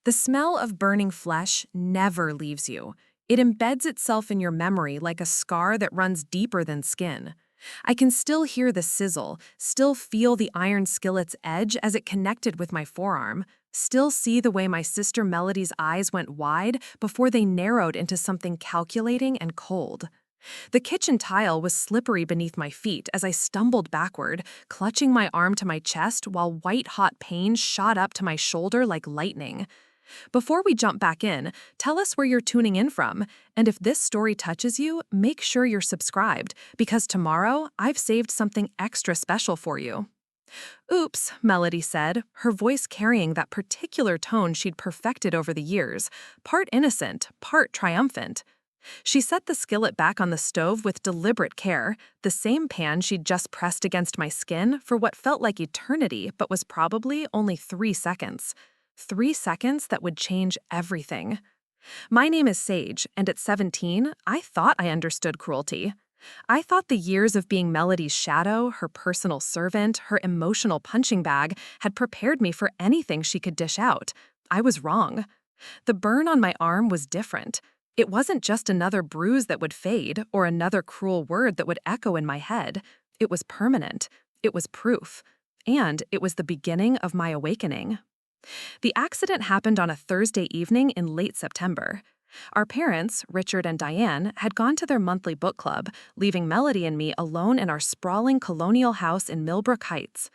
The smell of burning flesh never leaves you. It embeds itself in your memory like a scar that runs deeper than skin. I can still hear the sizzle, still feel the iron skillet's edge as it connected with my forearm, still see the way my sister Melody's eyes went wide before they narrowed into something calculating and cold. The kitchen tile was slippery beneath my feet as I stumbled backward, clutching my arm to my chest while white-hot pain shot up to my shoulder like lightning. Before we jump back in, tell us where you're tuning in from, and if this story touches you, make sure you're subscribed, because tomorrow I've saved something extra special for you. Oops, Melody said, her voice carrying that particular tone she'd perfected over the years, part innocent, part triumphant. She set the skillet back on the stove with deliberate care, the same pan she'd just pressed against my skin for what felt like eternity but was probably only 3 seconds. 3 seconds that would change everything. My name is Sage, and at 17, I thought I understood cruelty. I thought the years of being Melody's shadow, her personal servant, her emotional punching bag had prepared me for anything she could dish out. I was wrong. The burn on my arm was different. It wasn't just another bruise that would fade or another cruel word that would echo in my head. It was permanent. It was proof. And it was the beginning of my awakening. The accident happened on a Thursday evening in late September. Our parents, Richard and Diane, had gone to their monthly book club, leaving Melody and me alone in our sprawling colonial house in Millbrook Heights.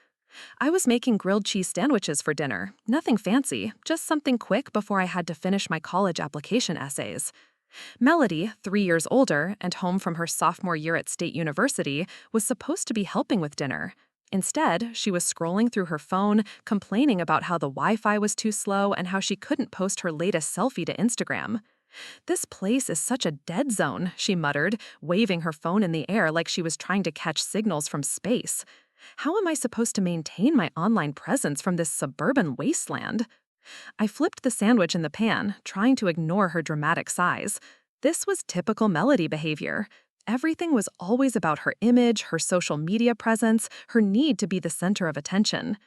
I was making grilled cheese sandwiches for dinner, nothing fancy, just something quick before I had to finish my college application essays. Melody, 3 years older and home from her sophomore year at State University, was supposed to be helping with dinner. Instead, she was scrolling through her phone, complaining about how the Wi-Fi was too slow and how she couldn't post her latest selfie to Instagram. "This place is such a dead zone," she muttered, waving her phone in the air like she was trying to catch signals from space. "How am I supposed to maintain my online presence from this suburban wasteland?" I flipped the sandwich in the pan, trying to ignore her dramatic sighs. This was typical Melody behavior. Everything was always about her image, her social media presence, her need to be the center of attention.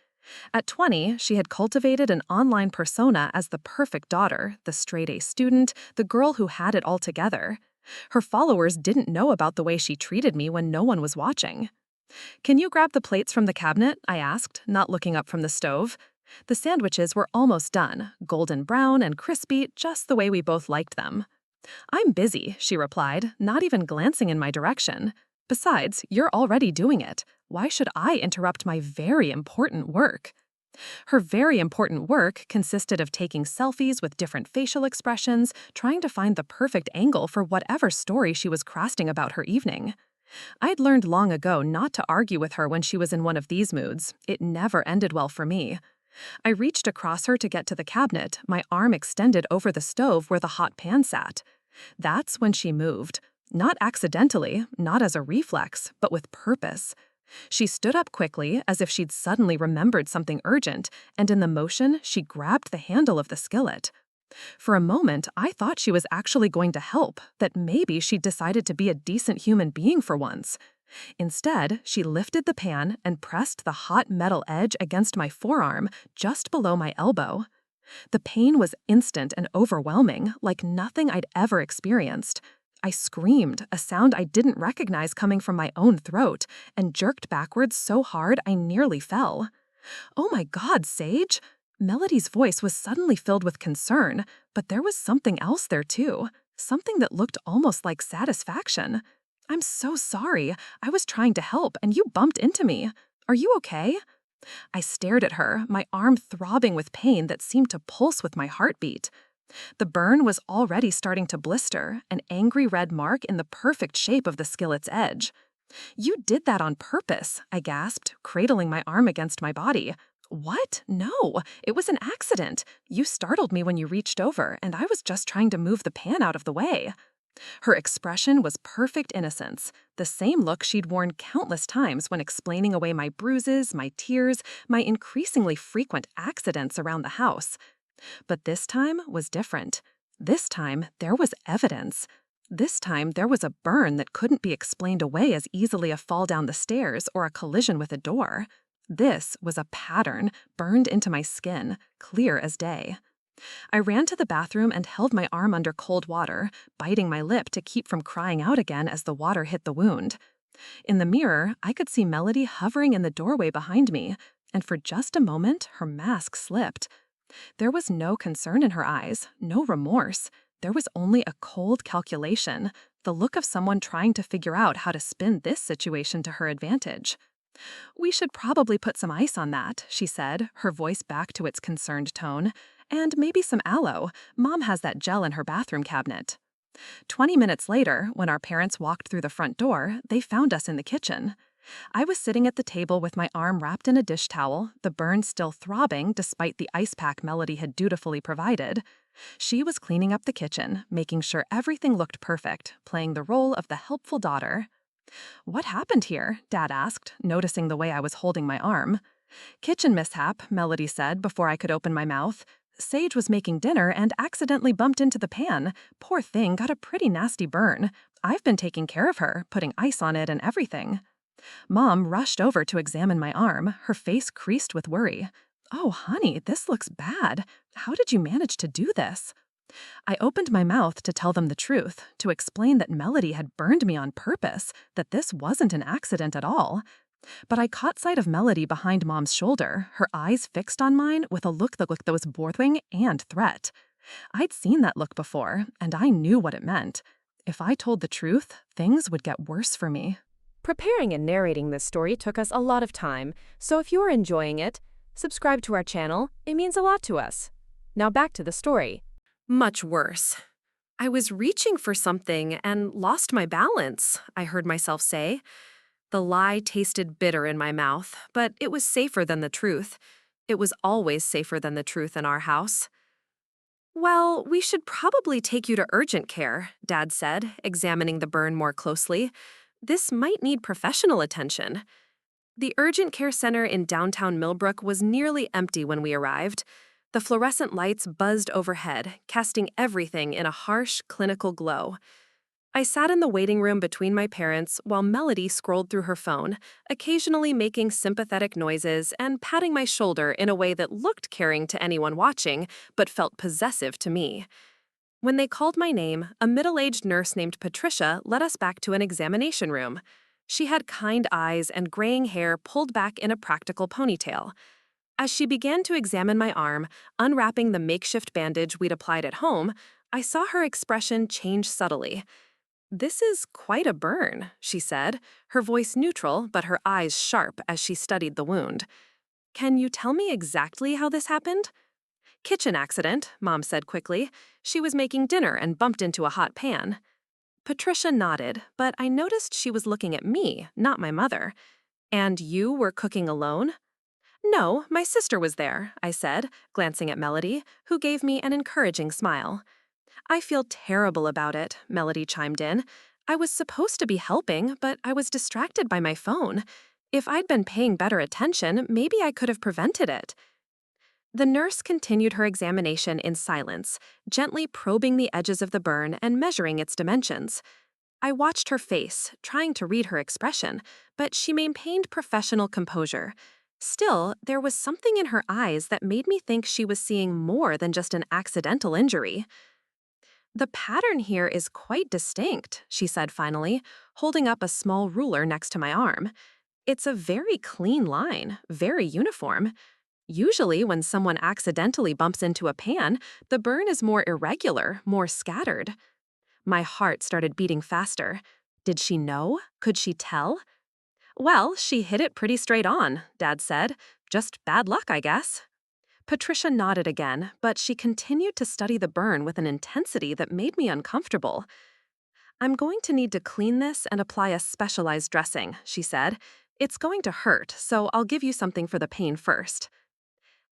At 20, she had cultivated an online persona as the perfect daughter, the straight-A student, the girl who had it all together. Her followers didn't know about the way she treated me when no one was watching. "Can you grab the plates from the cabinet?" I asked, not looking up from the stove. The sandwiches were almost done, golden brown and crispy, just the way we both liked them. "I'm busy," she replied, not even glancing in my direction. "Besides, you're already doing it. Why should I interrupt my very important work?" Her very important work consisted of taking selfies with different facial expressions, trying to find the perfect angle for whatever story she was crafting about her evening. I'd learned long ago not to argue with her when she was in one of these moods. It never ended well for me. I reached across her to get to the cabinet, my arm extended over the stove where the hot pan sat. That's when she moved. Not accidentally, not as a reflex, but with purpose. She stood up quickly, as if she'd suddenly remembered something urgent, and in the motion, she grabbed the handle of the skillet. For a moment, I thought she was actually going to help, that maybe she'd decided to be a decent human being for once. Instead, she lifted the pan and pressed the hot metal edge against my forearm, just below my elbow. The pain was instant and overwhelming, like nothing I'd ever experienced. I screamed, a sound I didn't recognize coming from my own throat, and jerked backwards so hard I nearly fell. "Oh my God, Sage!" Melody's voice was suddenly filled with concern, but there was something else there too, something that looked almost like satisfaction. "I'm so sorry. I was trying to help, and you bumped into me. Are you okay?" I stared at her, my arm throbbing with pain that seemed to pulse with my heartbeat. The burn was already starting to blister, an angry red mark in the perfect shape of the skillet's edge. "You did that on purpose," I gasped, cradling my arm against my body. "What? No, it was an accident. You startled me when you reached over, and I was just trying to move the pan out of the way." Her expression was perfect innocence, the same look she'd worn countless times when explaining away my bruises, my tears, my increasingly frequent accidents around the house. But this time was different. This time, there was evidence. This time, there was a burn that couldn't be explained away as easily a fall down the stairs or a collision with a door. This was a pattern burned into my skin, clear as day. I ran to the bathroom and held my arm under cold water, biting my lip to keep from crying out again as the water hit the wound. In the mirror, I could see Melody hovering in the doorway behind me, and for just a moment, her mask slipped. There was no concern in her eyes, no remorse. There was only a cold calculation, the look of someone trying to figure out how to spin this situation to her advantage. "We should probably put some ice on that," she said, her voice back to its concerned tone. "And maybe some aloe. Mom has that gel in her bathroom cabinet." 20 minutes later, when our parents walked through the front door, they found us in the kitchen. I was sitting at the table with my arm wrapped in a dish towel, the burn still throbbing despite the ice pack Melody had dutifully provided. She was cleaning up the kitchen, making sure everything looked perfect, playing the role of the helpful daughter. "What happened here?" Dad asked, noticing the way I was holding my arm. "Kitchen mishap," Melody said before I could open my mouth. "Sage was making dinner and accidentally bumped into the pan. Poor thing got a pretty nasty burn. I've been taking care of her, putting ice on it and everything." Mom rushed over to examine my arm, her face creased with worry. "Oh, honey, this looks bad. How did you manage to do this?" I opened my mouth to tell them the truth, to explain that Melody had burned me on purpose, that this wasn't an accident at all. But I caught sight of Melody behind Mom's shoulder, her eyes fixed on mine with a look that was boring and threat. I'd seen that look before, and I knew what it meant. If I told the truth, things would get worse for me. Preparing and narrating this story took us a lot of time, so if you are enjoying it, subscribe to our channel. It means a lot to us. Now back to the story. Much worse. "I was reaching for something and lost my balance," I heard myself say. The lie tasted bitter in my mouth, but it was safer than the truth. It was always safer than the truth in our house. "Well, we should probably take you to urgent care," Dad said, examining the burn more closely. "This might need professional attention." The urgent care center in downtown Millbrook was nearly empty when we arrived. The fluorescent lights buzzed overhead, casting everything in a harsh, clinical glow. I sat in the waiting room between my parents while Melody scrolled through her phone, occasionally making sympathetic noises and patting my shoulder in a way that looked caring to anyone watching, but felt possessive to me. When they called my name, a middle-aged nurse named Patricia led us back to an examination room. She had kind eyes and graying hair pulled back in a practical ponytail. As she began to examine my arm, unwrapping the makeshift bandage we'd applied at home, I saw her expression change subtly. "This is quite a burn," she said, her voice neutral but her eyes sharp as she studied the wound. "Can you tell me exactly how this happened?" "Kitchen accident," Mom said quickly. "She was making dinner and bumped into a hot pan." Patricia nodded, but I noticed she was looking at me, not my mother. "And you were cooking alone?" "No, my sister was there," I said, glancing at Melody, who gave me an encouraging smile. "I feel terrible about it," Melody chimed in. "I was supposed to be helping, but I was distracted by my phone. If I'd been paying better attention, maybe I could have prevented it." The nurse continued her examination in silence, gently probing the edges of the burn and measuring its dimensions. I watched her face, trying to read her expression, but she maintained professional composure. Still, there was something in her eyes that made me think she was seeing more than just an accidental injury. "The pattern here is quite distinct," she said finally, holding up a small ruler next to my arm. "It's a very clean line, very uniform. Usually, when someone accidentally bumps into a pan, the burn is more irregular, more scattered." My heart started beating faster. Did she know? Could she tell? "Well, she hit it pretty straight on," Dad said. "Just bad luck, I guess." Patricia nodded again, but she continued to study the burn with an intensity that made me uncomfortable. "I'm going to need to clean this and apply a specialized dressing," she said. "It's going to hurt, so I'll give you something for the pain first."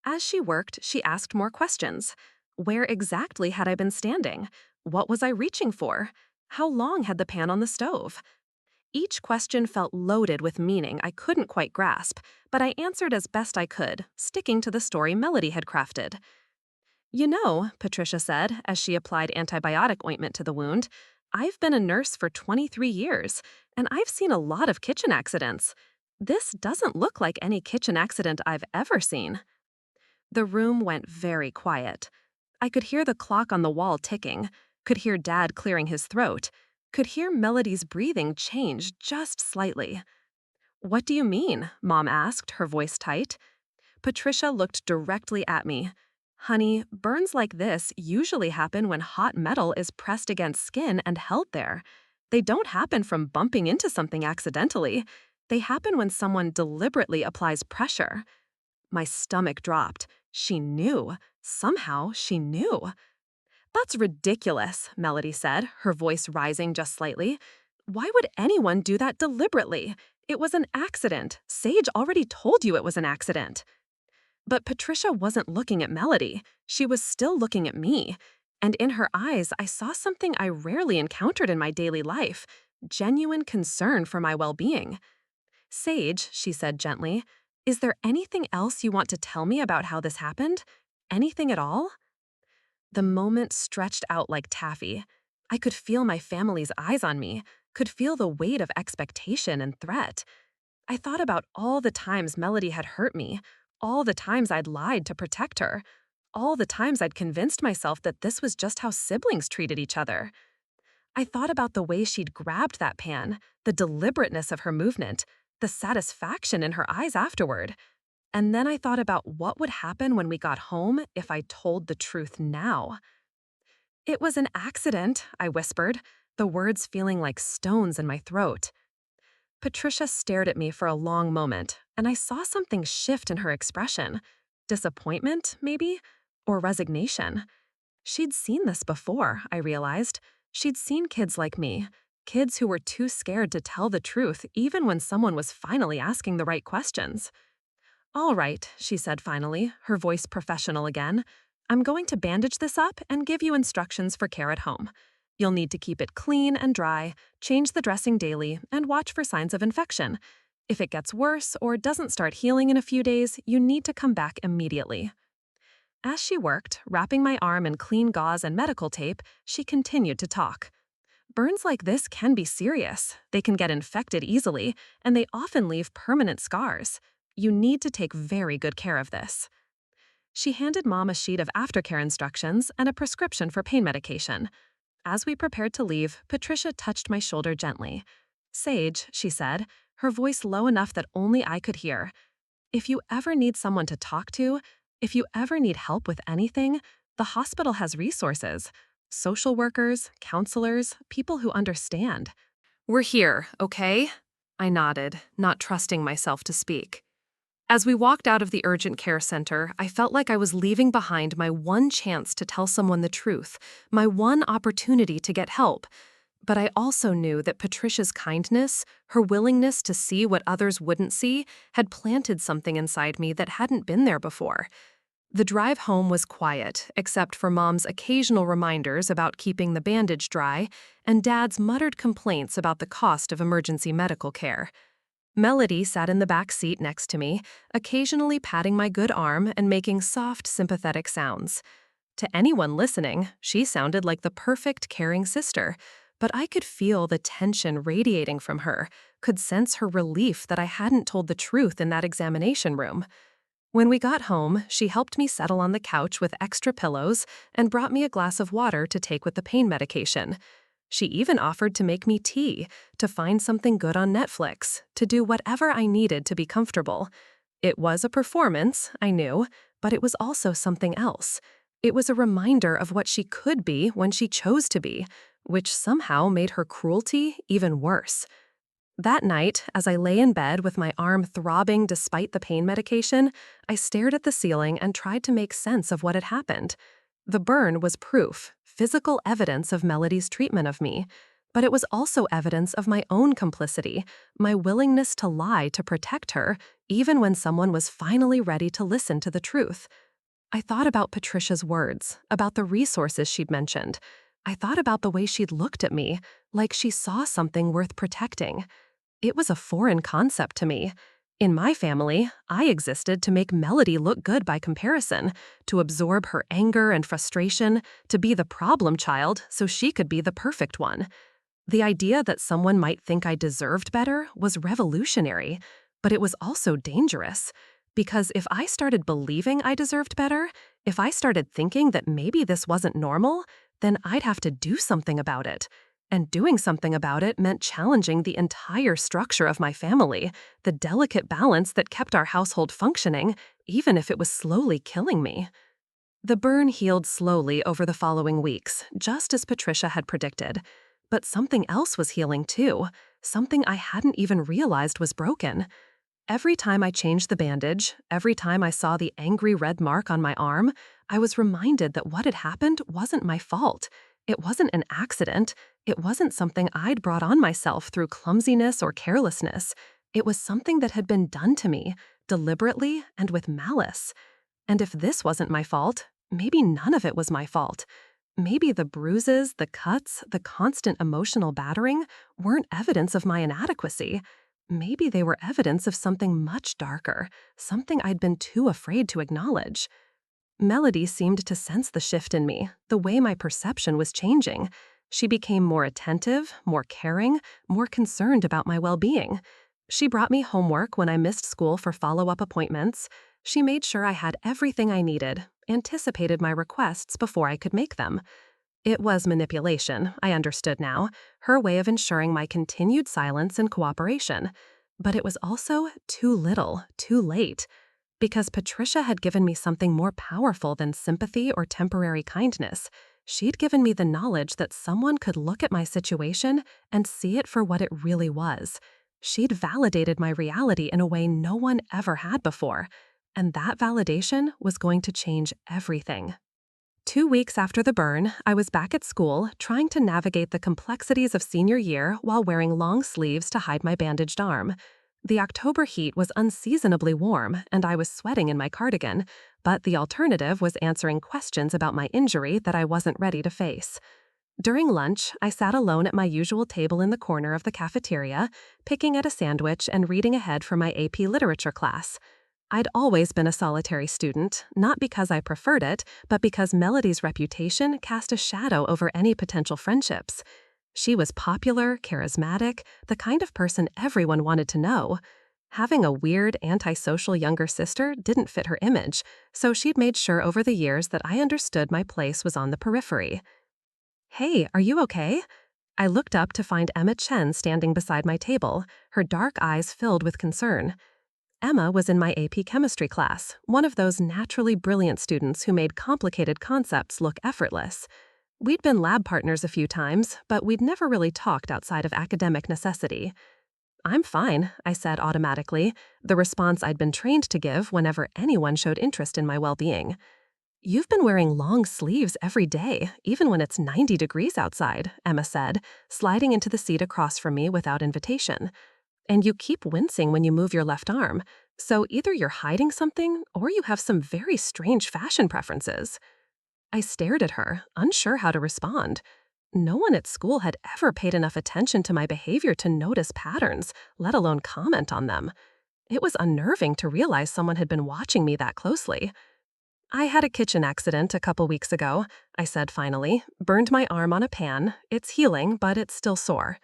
As she worked, she asked more questions. Where exactly had I been standing? What was I reaching for? How long had the pan on the stove? Each question felt loaded with meaning I couldn't quite grasp, but I answered as best I could, sticking to the story Melody had crafted. "You know," Patricia said as she applied antibiotic ointment to the wound, "I've been a nurse for 23 years, and I've seen a lot of kitchen accidents. This doesn't look like any kitchen accident I've ever seen." The room went very quiet. I could hear the clock on the wall ticking, could hear Dad clearing his throat, could hear Melody's breathing change just slightly. "What do you mean?" Mom asked, her voice tight. Patricia looked directly at me. "Honey, burns like this usually happen when hot metal is pressed against skin and held there. They don't happen from bumping into something accidentally. They happen when someone deliberately applies pressure." My stomach dropped. She knew. Somehow, she knew. "That's ridiculous," Melody said, her voice rising just slightly. "Why would anyone do that deliberately? It was an accident. Sage already told you it was an accident." But Patricia wasn't looking at Melody. She was still looking at me. And in her eyes, I saw something I rarely encountered in my daily life: genuine concern for my well-being. "Sage," she said gently, "is there anything else you want to tell me about how this happened? Anything at all?" The moment stretched out like taffy. I could feel my family's eyes on me, could feel the weight of expectation and threat. I thought about all the times Melody had hurt me, all the times I'd lied to protect her, all the times I'd convinced myself that this was just how siblings treated each other. I thought about the way she'd grabbed that pan, the deliberateness of her movement, the satisfaction in her eyes afterward. And then I thought about what would happen when we got home if I told the truth now. "It was an accident," I whispered, the words feeling like stones in my throat. Patricia stared at me for a long moment, and I saw something shift in her expression. Disappointment, maybe? Or resignation. She'd seen this before, I realized. She'd seen kids like me, kids who were too scared to tell the truth even when someone was finally asking the right questions. "All right," she said finally, her voice professional again. "I'm going to bandage this up and give you instructions for care at home. You'll need to keep it clean and dry, change the dressing daily, and watch for signs of infection. If it gets worse or doesn't start healing in a few days, you need to come back immediately." As she worked, wrapping my arm in clean gauze and medical tape, she continued to talk. "Burns like this can be serious. They can get infected easily, and they often leave permanent scars. You need to take very good care of this." She handed Mom a sheet of aftercare instructions and a prescription for pain medication. As we prepared to leave, Patricia touched my shoulder gently. "Sage," she said, her voice low enough that only I could hear, "if you ever need someone to talk to, if you ever need help with anything, the hospital has resources. Social workers, counselors, people who understand. We're here, okay?" I nodded, not trusting myself to speak. As we walked out of the urgent care center, I felt like I was leaving behind my one chance to tell someone the truth, my one opportunity to get help. But I also knew that Patricia's kindness, her willingness to see what others wouldn't see, had planted something inside me that hadn't been there before. The drive home was quiet, except for Mom's occasional reminders about keeping the bandage dry and Dad's muttered complaints about the cost of emergency medical care. Melody sat in the back seat next to me, occasionally patting my good arm and making soft, sympathetic sounds. To anyone listening, she sounded like the perfect caring sister, but I could feel the tension radiating from her, could sense her relief that I hadn't told the truth in that examination room. When we got home, she helped me settle on the couch with extra pillows and brought me a glass of water to take with the pain medication. She even offered to make me tea, to find something good on Netflix, to do whatever I needed to be comfortable. It was a performance, I knew, but it was also something else. It was a reminder of what she could be when she chose to be, which somehow made her cruelty even worse. That night, as I lay in bed with my arm throbbing despite the pain medication, I stared at the ceiling and tried to make sense of what had happened. The burn was proof, physical evidence of Melody's treatment of me, but it was also evidence of my own complicity, my willingness to lie to protect her, even when someone was finally ready to listen to the truth. I thought about Patricia's words, about the resources she'd mentioned. I thought about the way she'd looked at me, like she saw something worth protecting. It was a foreign concept to me. In my family, I existed to make Melody look good by comparison, to absorb her anger and frustration, to be the problem child so she could be the perfect one. The idea that someone might think I deserved better was revolutionary, but it was also dangerous. Because if I started believing I deserved better, If I started thinking that maybe this wasn't normal, then I'd have to do something about it. And doing something about it meant challenging the entire structure of my family, the delicate balance that kept our household functioning, even if it was slowly killing me. The burn healed slowly over the following weeks, just as Patricia had predicted. But something else was healing too, something I hadn't even realized was broken. Every time I changed the bandage, every time I saw the angry red mark on my arm, I was reminded that what had happened wasn't my fault. It wasn't an accident. It wasn't something I'd brought on myself through clumsiness or carelessness. It was something that had been done to me, deliberately and with malice. And if this wasn't my fault, maybe none of it was my fault. Maybe the bruises, the cuts, the constant emotional battering weren't evidence of my inadequacy. Maybe they were evidence of something much darker, something I'd been too afraid to acknowledge. Melody seemed to sense the shift in me, the way my perception was changing. She became more attentive, more caring, more concerned about my well-being. She brought me homework when I missed school for follow-up appointments. She made sure I had everything I needed, anticipated my requests before I could make them. It was manipulation, I understood now, her way of ensuring my continued silence and cooperation. But it was also too little, too late. Because Patricia had given me something more powerful than sympathy or temporary kindness. She'd given me the knowledge that someone could look at my situation and see it for what it really was. She'd validated my reality in a way no one ever had before. And that validation was going to change everything. 2 weeks after the burn, I was back at school, trying to navigate the complexities of senior year while wearing long sleeves to hide my bandaged arm. The October heat was unseasonably warm, and I was sweating in my cardigan, but the alternative was answering questions about my injury that I wasn't ready to face. During lunch, I sat alone at my usual table in the corner of the cafeteria, picking at a sandwich and reading ahead for my AP literature class. I'd always been a solitary student, not because I preferred it, but because Melody's reputation cast a shadow over any potential friendships. She was popular, charismatic, the kind of person everyone wanted to know. Having a weird, antisocial younger sister didn't fit her image, so she'd made sure over the years that I understood my place was on the periphery. "Hey, are you okay?" I looked up to find Emma Chen standing beside my table, her dark eyes filled with concern. Emma was in my AP chemistry class, one of those naturally brilliant students who made complicated concepts look effortless. We'd been lab partners a few times, but we'd never really talked outside of academic necessity. "I'm fine," I said automatically, the response I'd been trained to give whenever anyone showed interest in my well-being. "You've been wearing long sleeves every day, even when it's 90 degrees outside," Emma said, sliding into the seat across from me without invitation. "And you keep wincing when you move your left arm, so either you're hiding something or you have some very strange fashion preferences." I stared at her, unsure how to respond. No one at school had ever paid enough attention to my behavior to notice patterns, let alone comment on them. It was unnerving to realize someone had been watching me that closely. "I had a kitchen accident a couple weeks ago," I said finally. "Burned my arm on a pan. It's healing, but it's still sore."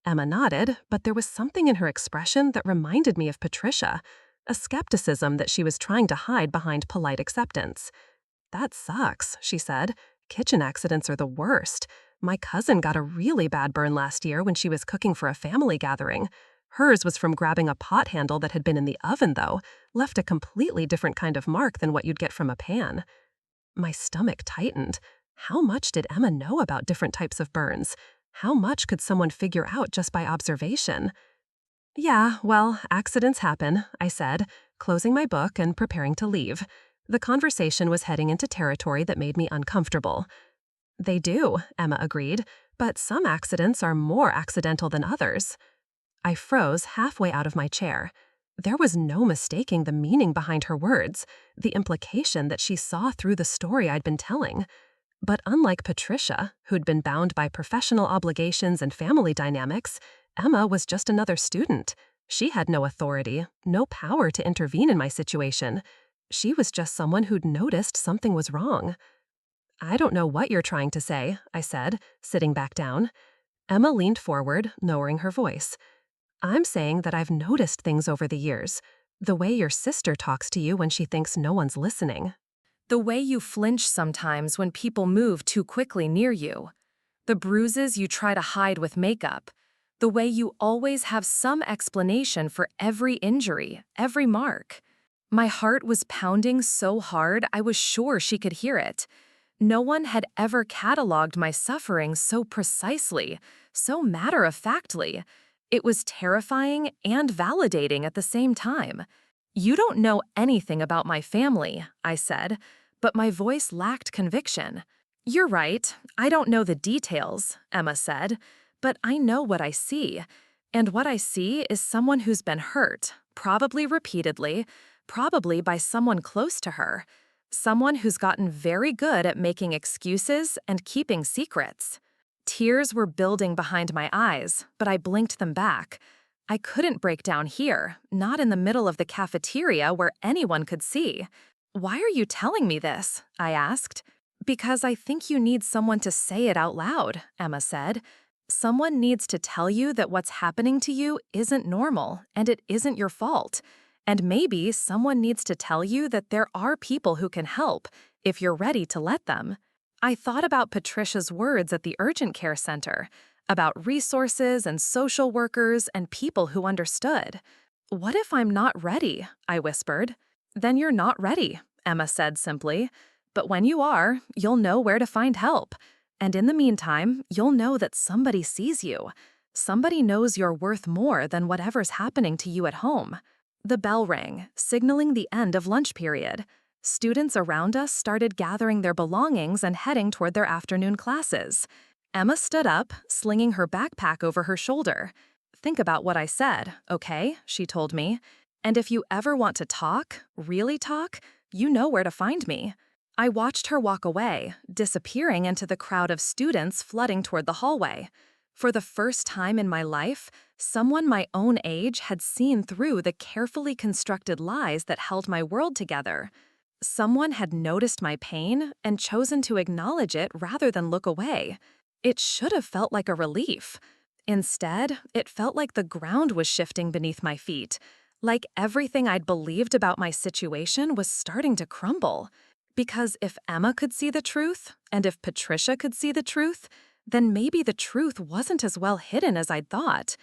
Emma nodded, but there was something in her expression that reminded me of Patricia, a skepticism that she was trying to hide behind polite acceptance. "That sucks," she said. "Kitchen accidents are the worst. My cousin got a really bad burn last year when she was cooking for a family gathering. Hers was from grabbing a pot handle that had been in the oven, though, left a completely different kind of mark than what you'd get from a pan." My stomach tightened. How much did Emma know about different types of burns? How much could someone figure out just by observation? "Yeah, well, accidents happen," I said, closing my book and preparing to leave. The conversation was heading into territory that made me uncomfortable. "They do," Emma agreed, "but some accidents are more accidental than others." I froze halfway out of my chair. There was no mistaking the meaning behind her words, the implication that she saw through the story I'd been telling. But unlike Patricia, who'd been bound by professional obligations and family dynamics, Emma was just another student. She had no authority, no power to intervene in my situation. She was just someone who'd noticed something was wrong. "I don't know what you're trying to say," I said, sitting back down. Emma leaned forward, lowering her voice. "I'm saying that I've noticed things over the years. The way your sister talks to you when she thinks no one's listening." The way you flinch sometimes when people move too quickly near you. The bruises you try to hide with makeup. The way you always have some explanation for every injury, every mark. My heart was pounding so hard I was sure she could hear it. No one had ever cataloged my suffering so precisely, so matter-of-factly. It was terrifying and validating at the same time. "You don't know anything about my family," I said, but my voice lacked conviction. "You're right, I don't know the details," Emma said, "but I know what I see. And what I see is someone who's been hurt, probably repeatedly, probably by someone close to her. Someone who's gotten very good at making excuses and keeping secrets." Tears were building behind my eyes, but I blinked them back. I couldn't break down here, not in the middle of the cafeteria where anyone could see. "Why are you telling me this?" I asked. "Because I think you need someone to say it out loud," Emma said. "Someone needs to tell you that what's happening to you isn't normal and it isn't your fault. And maybe someone needs to tell you that there are people who can help, if you're ready to let them." I thought about Patricia's words at the urgent care center, about resources and social workers and people who understood. "What if I'm not ready?" I whispered. "Then you're not ready," Emma said simply. "But when you are, you'll know where to find help. And in the meantime, you'll know that somebody sees you. Somebody knows you're worth more than whatever's happening to you at home." The bell rang, signaling the end of lunch period. Students around us started gathering their belongings and heading toward their afternoon classes. Emma stood up, slinging her backpack over her shoulder. "Think about what I said, okay?" she told me. "And if you ever want to talk, really talk, you know where to find me." I watched her walk away, disappearing into the crowd of students flooding toward the hallway. For the first time in my life, someone my own age had seen through the carefully constructed lies that held my world together. Someone had noticed my pain and chosen to acknowledge it rather than look away. It should have felt like a relief. Instead, it felt like the ground was shifting beneath my feet, like everything I'd believed about my situation was starting to crumble. Because if Emma could see the truth, and if Patricia could see the truth, then maybe the truth wasn't as well hidden as I'd thought.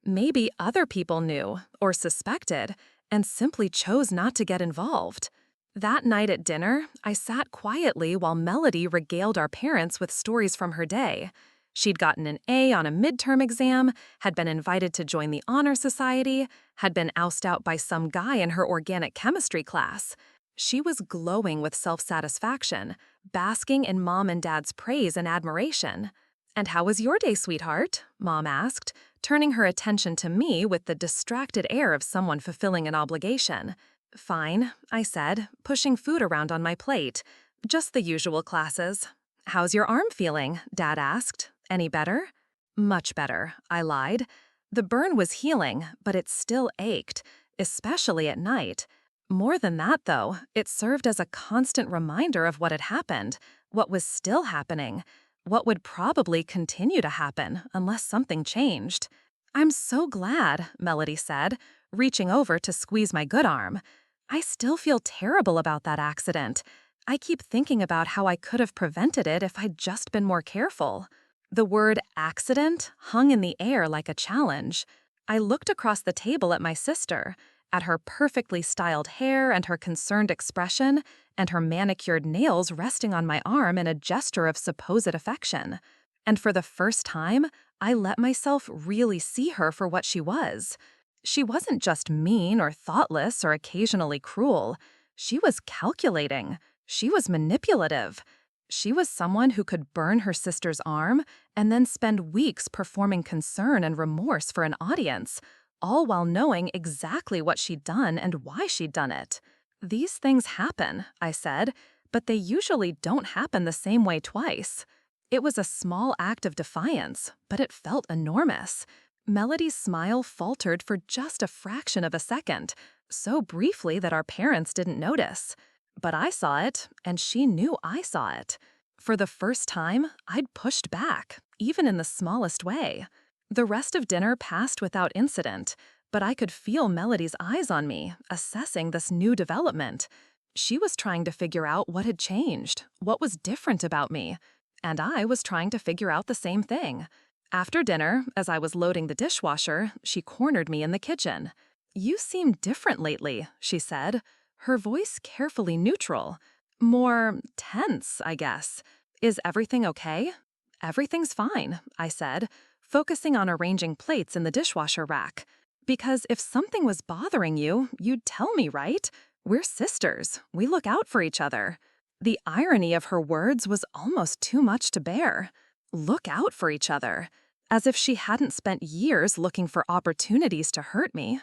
Maybe other people knew, or suspected, and simply chose not to get involved. That night at dinner, I sat quietly while Melody regaled our parents with stories from her day. She'd gotten an A on a midterm exam, had been invited to join the Honor Society, had been ousted out by some guy in her organic chemistry class. She was glowing with self-satisfaction, basking in Mom and Dad's praise and admiration. "And how was your day, sweetheart?" Mom asked, turning her attention to me with the distracted air of someone fulfilling an obligation. "Fine," I said, pushing food around on my plate. "Just the usual classes." "How's your arm feeling?" Dad asked. "Any better?" "Much better," I lied. The burn was healing, but it still ached, especially at night. More than that, though, it served as a constant reminder of what had happened, what was still happening, what would probably continue to happen unless something changed. "I'm so glad," Melody said, reaching over to squeeze my good arm. "I still feel terrible about that accident. I keep thinking about how I could have prevented it if I'd just been more careful." The word accident hung in the air like a challenge. I looked across the table at my sister, at her perfectly styled hair and her concerned expression, and her manicured nails resting on my arm in a gesture of supposed affection. And for the first time, I let myself really see her for what she was. She wasn't just mean or thoughtless or occasionally cruel. She was calculating. She was manipulative. She was someone who could burn her sister's arm and then spend weeks performing concern and remorse for an audience, all while knowing exactly what she'd done and why she'd done it. "These things happen," I said, "but they usually don't happen the same way twice." It was a small act of defiance, but it felt enormous. Melody's smile faltered for just a fraction of a second, so briefly that our parents didn't notice. But I saw it, and she knew I saw it. For the first time, I'd pushed back, even in the smallest way. The rest of dinner passed without incident, but I could feel Melody's eyes on me, assessing this new development. She was trying to figure out what had changed, what was different about me, and I was trying to figure out the same thing. After dinner, as I was loading the dishwasher, she cornered me in the kitchen. "You seem different lately," she said, her voice carefully neutral. "More tense, I guess. Is everything okay?" "Everything's fine," I said, focusing on arranging plates in the dishwasher rack. "Because if something was bothering you, you'd tell me, right? We're sisters. We look out for each other." The irony of her words was almost too much to bear. Look out for each other. As if she hadn't spent years looking for opportunities to hurt me.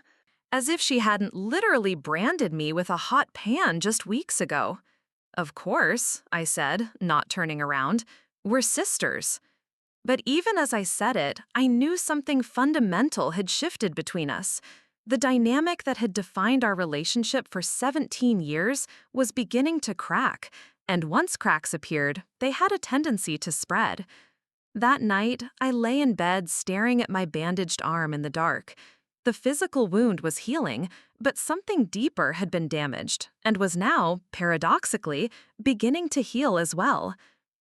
As if she hadn't literally branded me with a hot pan just weeks ago. "Of course," I said, not turning around. "We're sisters." But even as I said it, I knew something fundamental had shifted between us. The dynamic that had defined our relationship for 17 years was beginning to crack, and once cracks appeared, they had a tendency to spread. That night, I lay in bed staring at my bandaged arm in the dark. The physical wound was healing, but something deeper had been damaged and was now, paradoxically, beginning to heal as well.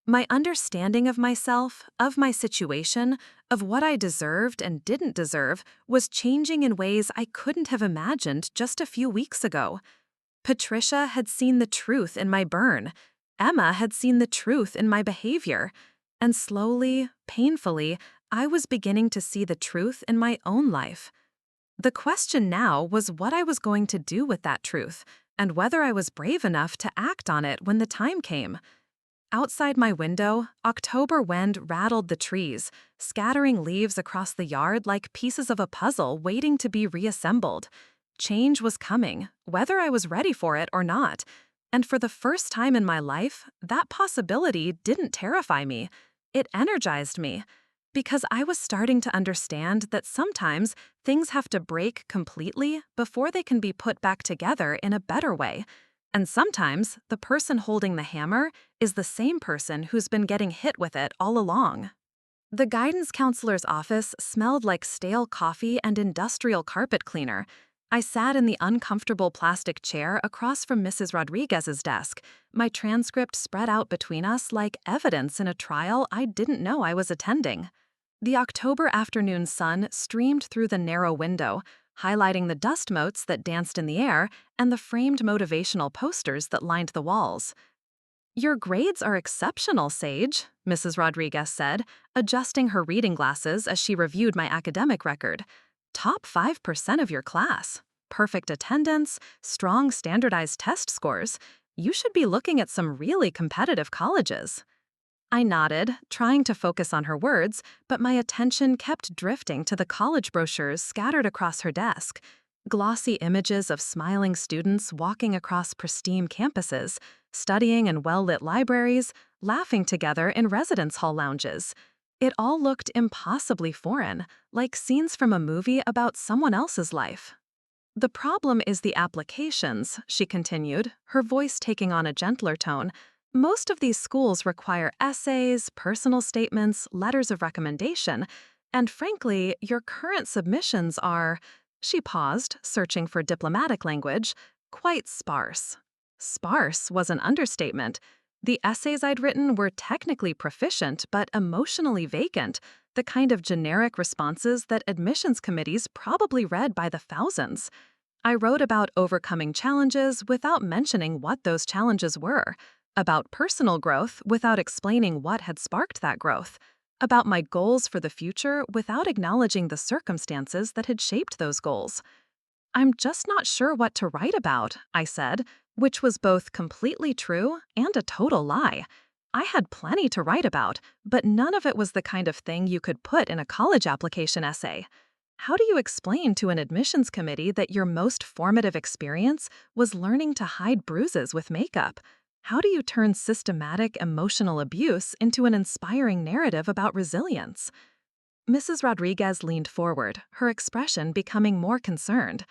My understanding of myself, of my situation, of what I deserved and didn't deserve was changing in ways I couldn't have imagined just a few weeks ago. Patricia had seen the truth in my burn. Emma had seen the truth in my behavior. And slowly, painfully, I was beginning to see the truth in my own life. The question now was what I was going to do with that truth, and whether I was brave enough to act on it when the time came. Outside my window, October wind rattled the trees, scattering leaves across the yard like pieces of a puzzle waiting to be reassembled. Change was coming, whether I was ready for it or not. And for the first time in my life, that possibility didn't terrify me. It energized me. Because I was starting to understand that sometimes things have to break completely before they can be put back together in a better way. And sometimes the person holding the hammer is the same person who's been getting hit with it all along. The guidance counselor's office smelled like stale coffee and industrial carpet cleaner. I sat in the uncomfortable plastic chair across from Mrs. Rodriguez's desk, my transcript spread out between us like evidence in a trial I didn't know I was attending. The October afternoon sun streamed through the narrow window, highlighting the dust motes that danced in the air and the framed motivational posters that lined the walls. "Your grades are exceptional, Sage," Mrs. Rodriguez said, adjusting her reading glasses as she reviewed my academic record. "Top 5% of your class. Perfect attendance, strong standardized test scores. You should be looking at some really competitive colleges." I nodded, trying to focus on her words, but my attention kept drifting to the college brochures scattered across her desk. Glossy images of smiling students walking across pristine campuses, studying in well-lit libraries, laughing together in residence hall lounges. It all looked impossibly foreign, like scenes from a movie about someone else's life. "The problem is the applications," she continued, her voice taking on a gentler tone. "Most of these schools require essays, personal statements, letters of recommendation, and frankly, your current submissions are," she paused, searching for diplomatic language, "quite sparse." Sparse was an understatement. The essays I'd written were technically proficient but emotionally vacant, the kind of generic responses that admissions committees probably read by the thousands. I wrote about overcoming challenges without mentioning what those challenges were, about personal growth without explaining what had sparked that growth, about my goals for the future without acknowledging the circumstances that had shaped those goals. "I'm just not sure what to write about," I said, which was both completely true and a total lie. I had plenty to write about, but none of it was the kind of thing you could put in a college application essay. How do you explain to an admissions committee that your most formative experience was learning to hide bruises with makeup? How do you turn systematic emotional abuse into an inspiring narrative about resilience? Mrs. Rodriguez leaned forward, her expression becoming more concerned.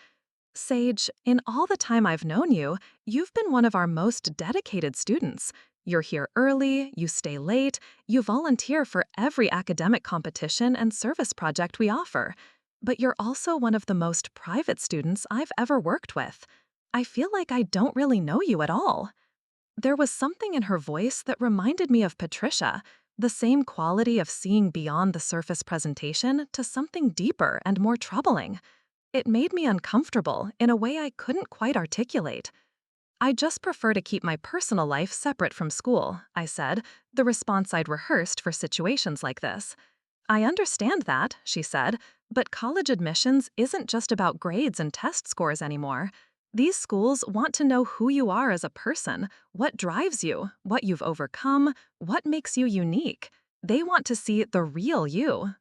"Sage, in all the time I've known you, you've been one of our most dedicated students. You're here early, you stay late, you volunteer for every academic competition and service project we offer. But you're also one of the most private students I've ever worked with. I feel like I don't really know you at all." There was something in her voice that reminded me of Patricia, the same quality of seeing beyond the surface presentation to something deeper and more troubling. It made me uncomfortable in a way I couldn't quite articulate. "I just prefer to keep my personal life separate from school," I said, the response I'd rehearsed for situations like this. "I understand that," she said, "but college admissions isn't just about grades and test scores anymore. These schools want to know who you are as a person, what drives you, what you've overcome, what makes you unique. They want to see the real you."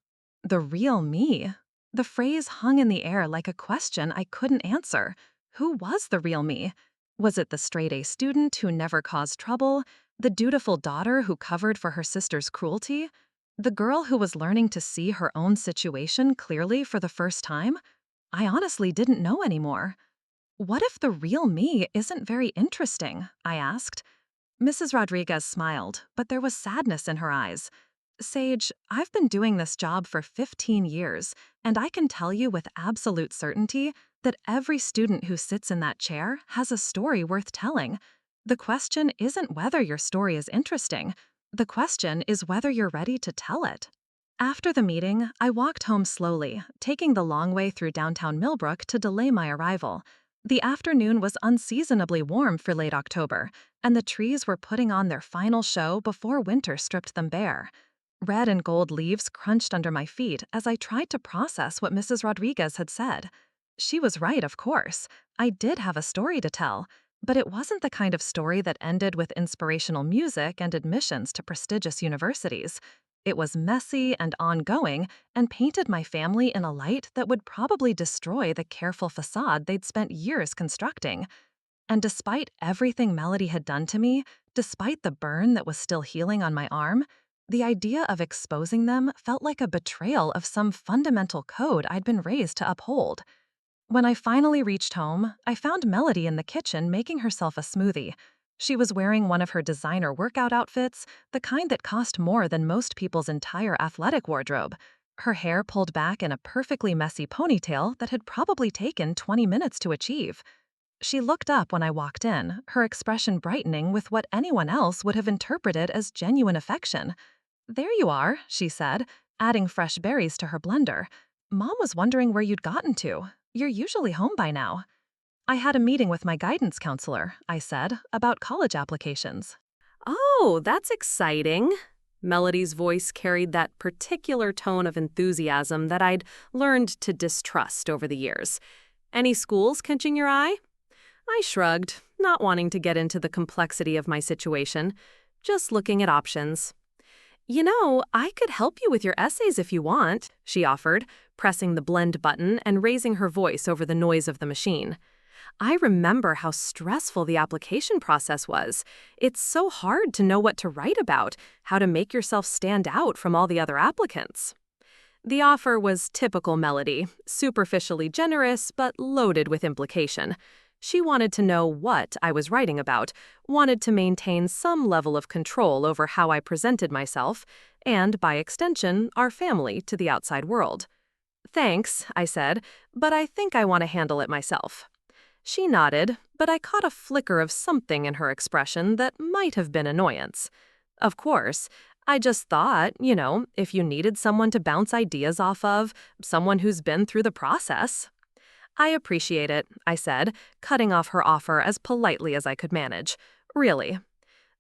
The real me. The phrase hung in the air like a question I couldn't answer. Who was the real me? Was it the straight-A student who never caused trouble? The dutiful daughter who covered for her sister's cruelty? The girl who was learning to see her own situation clearly for the first time? I honestly didn't know anymore. "What if the real me isn't very interesting?" I asked. Mrs. Rodriguez smiled, but there was sadness in her eyes. "Sage, I've been doing this job for 15 years, and I can tell you with absolute certainty that every student who sits in that chair has a story worth telling. The question isn't whether your story is interesting. The question is whether you're ready to tell it." After the meeting, I walked home slowly, taking the long way through downtown Millbrook to delay my arrival. The afternoon was unseasonably warm for late October, and the trees were putting on their final show before winter stripped them bare. Red and gold leaves crunched under my feet as I tried to process what Mrs. Rodriguez had said. She was right, of course. I did have a story to tell, but it wasn't the kind of story that ended with inspirational music and admissions to prestigious universities. It was messy and ongoing and painted my family in a light that would probably destroy the careful facade they'd spent years constructing. And despite everything Melody had done to me, despite the burn that was still healing on my arm, the idea of exposing them felt like a betrayal of some fundamental code I'd been raised to uphold. When I finally reached home, I found Melody in the kitchen making herself a smoothie. She was wearing one of her designer workout outfits, the kind that cost more than most people's entire athletic wardrobe. Her hair pulled back in a perfectly messy ponytail that had probably taken 20 minutes to achieve. She looked up when I walked in, her expression brightening with what anyone else would have interpreted as genuine affection. "There you are," she said, adding fresh berries to her blender. "Mom was wondering where you'd gotten to. You're usually home by now." "I had a meeting with my guidance counselor," I said, "about college applications." Oh, that's exciting. Melody's voice carried that particular tone of enthusiasm that I'd learned to distrust over the years. Any schools catching your eye? I shrugged, not wanting to get into the complexity of my situation, just looking at options. "You know, I could help you with your essays if you want," she offered, pressing the blend button and raising her voice over the noise of the machine. I remember how stressful the application process was. It's so hard to know what to write about, how to make yourself stand out from all the other applicants. The offer was typical Melody, superficially generous but loaded with implication. She wanted to know what I was writing about, wanted to maintain some level of control over how I presented myself, and, by extension, our family to the outside world. "Thanks," I said, "but I think I want to handle it myself." She nodded, but I caught a flicker of something in her expression that might have been annoyance. Of course, I just thought, if you needed someone to bounce ideas off of, someone who's been through the process. "I appreciate it," I said, cutting off her offer as politely as I could manage. "Really."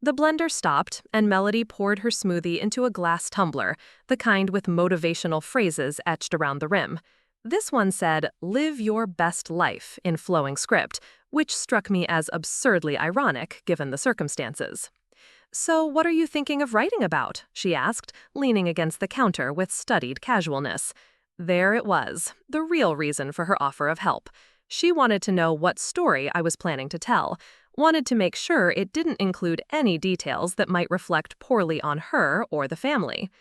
The blender stopped, and Melody poured her smoothie into a glass tumbler, the kind with motivational phrases etched around the rim. This one said, "Live your best life," in flowing script, which struck me as absurdly ironic given the circumstances. "So what are you thinking of writing about?" she asked, leaning against the counter with studied casualness. There it was, the real reason for her offer of help. She wanted to know what story I was planning to tell, wanted to make sure it didn't include any details that might reflect poorly on her or the family.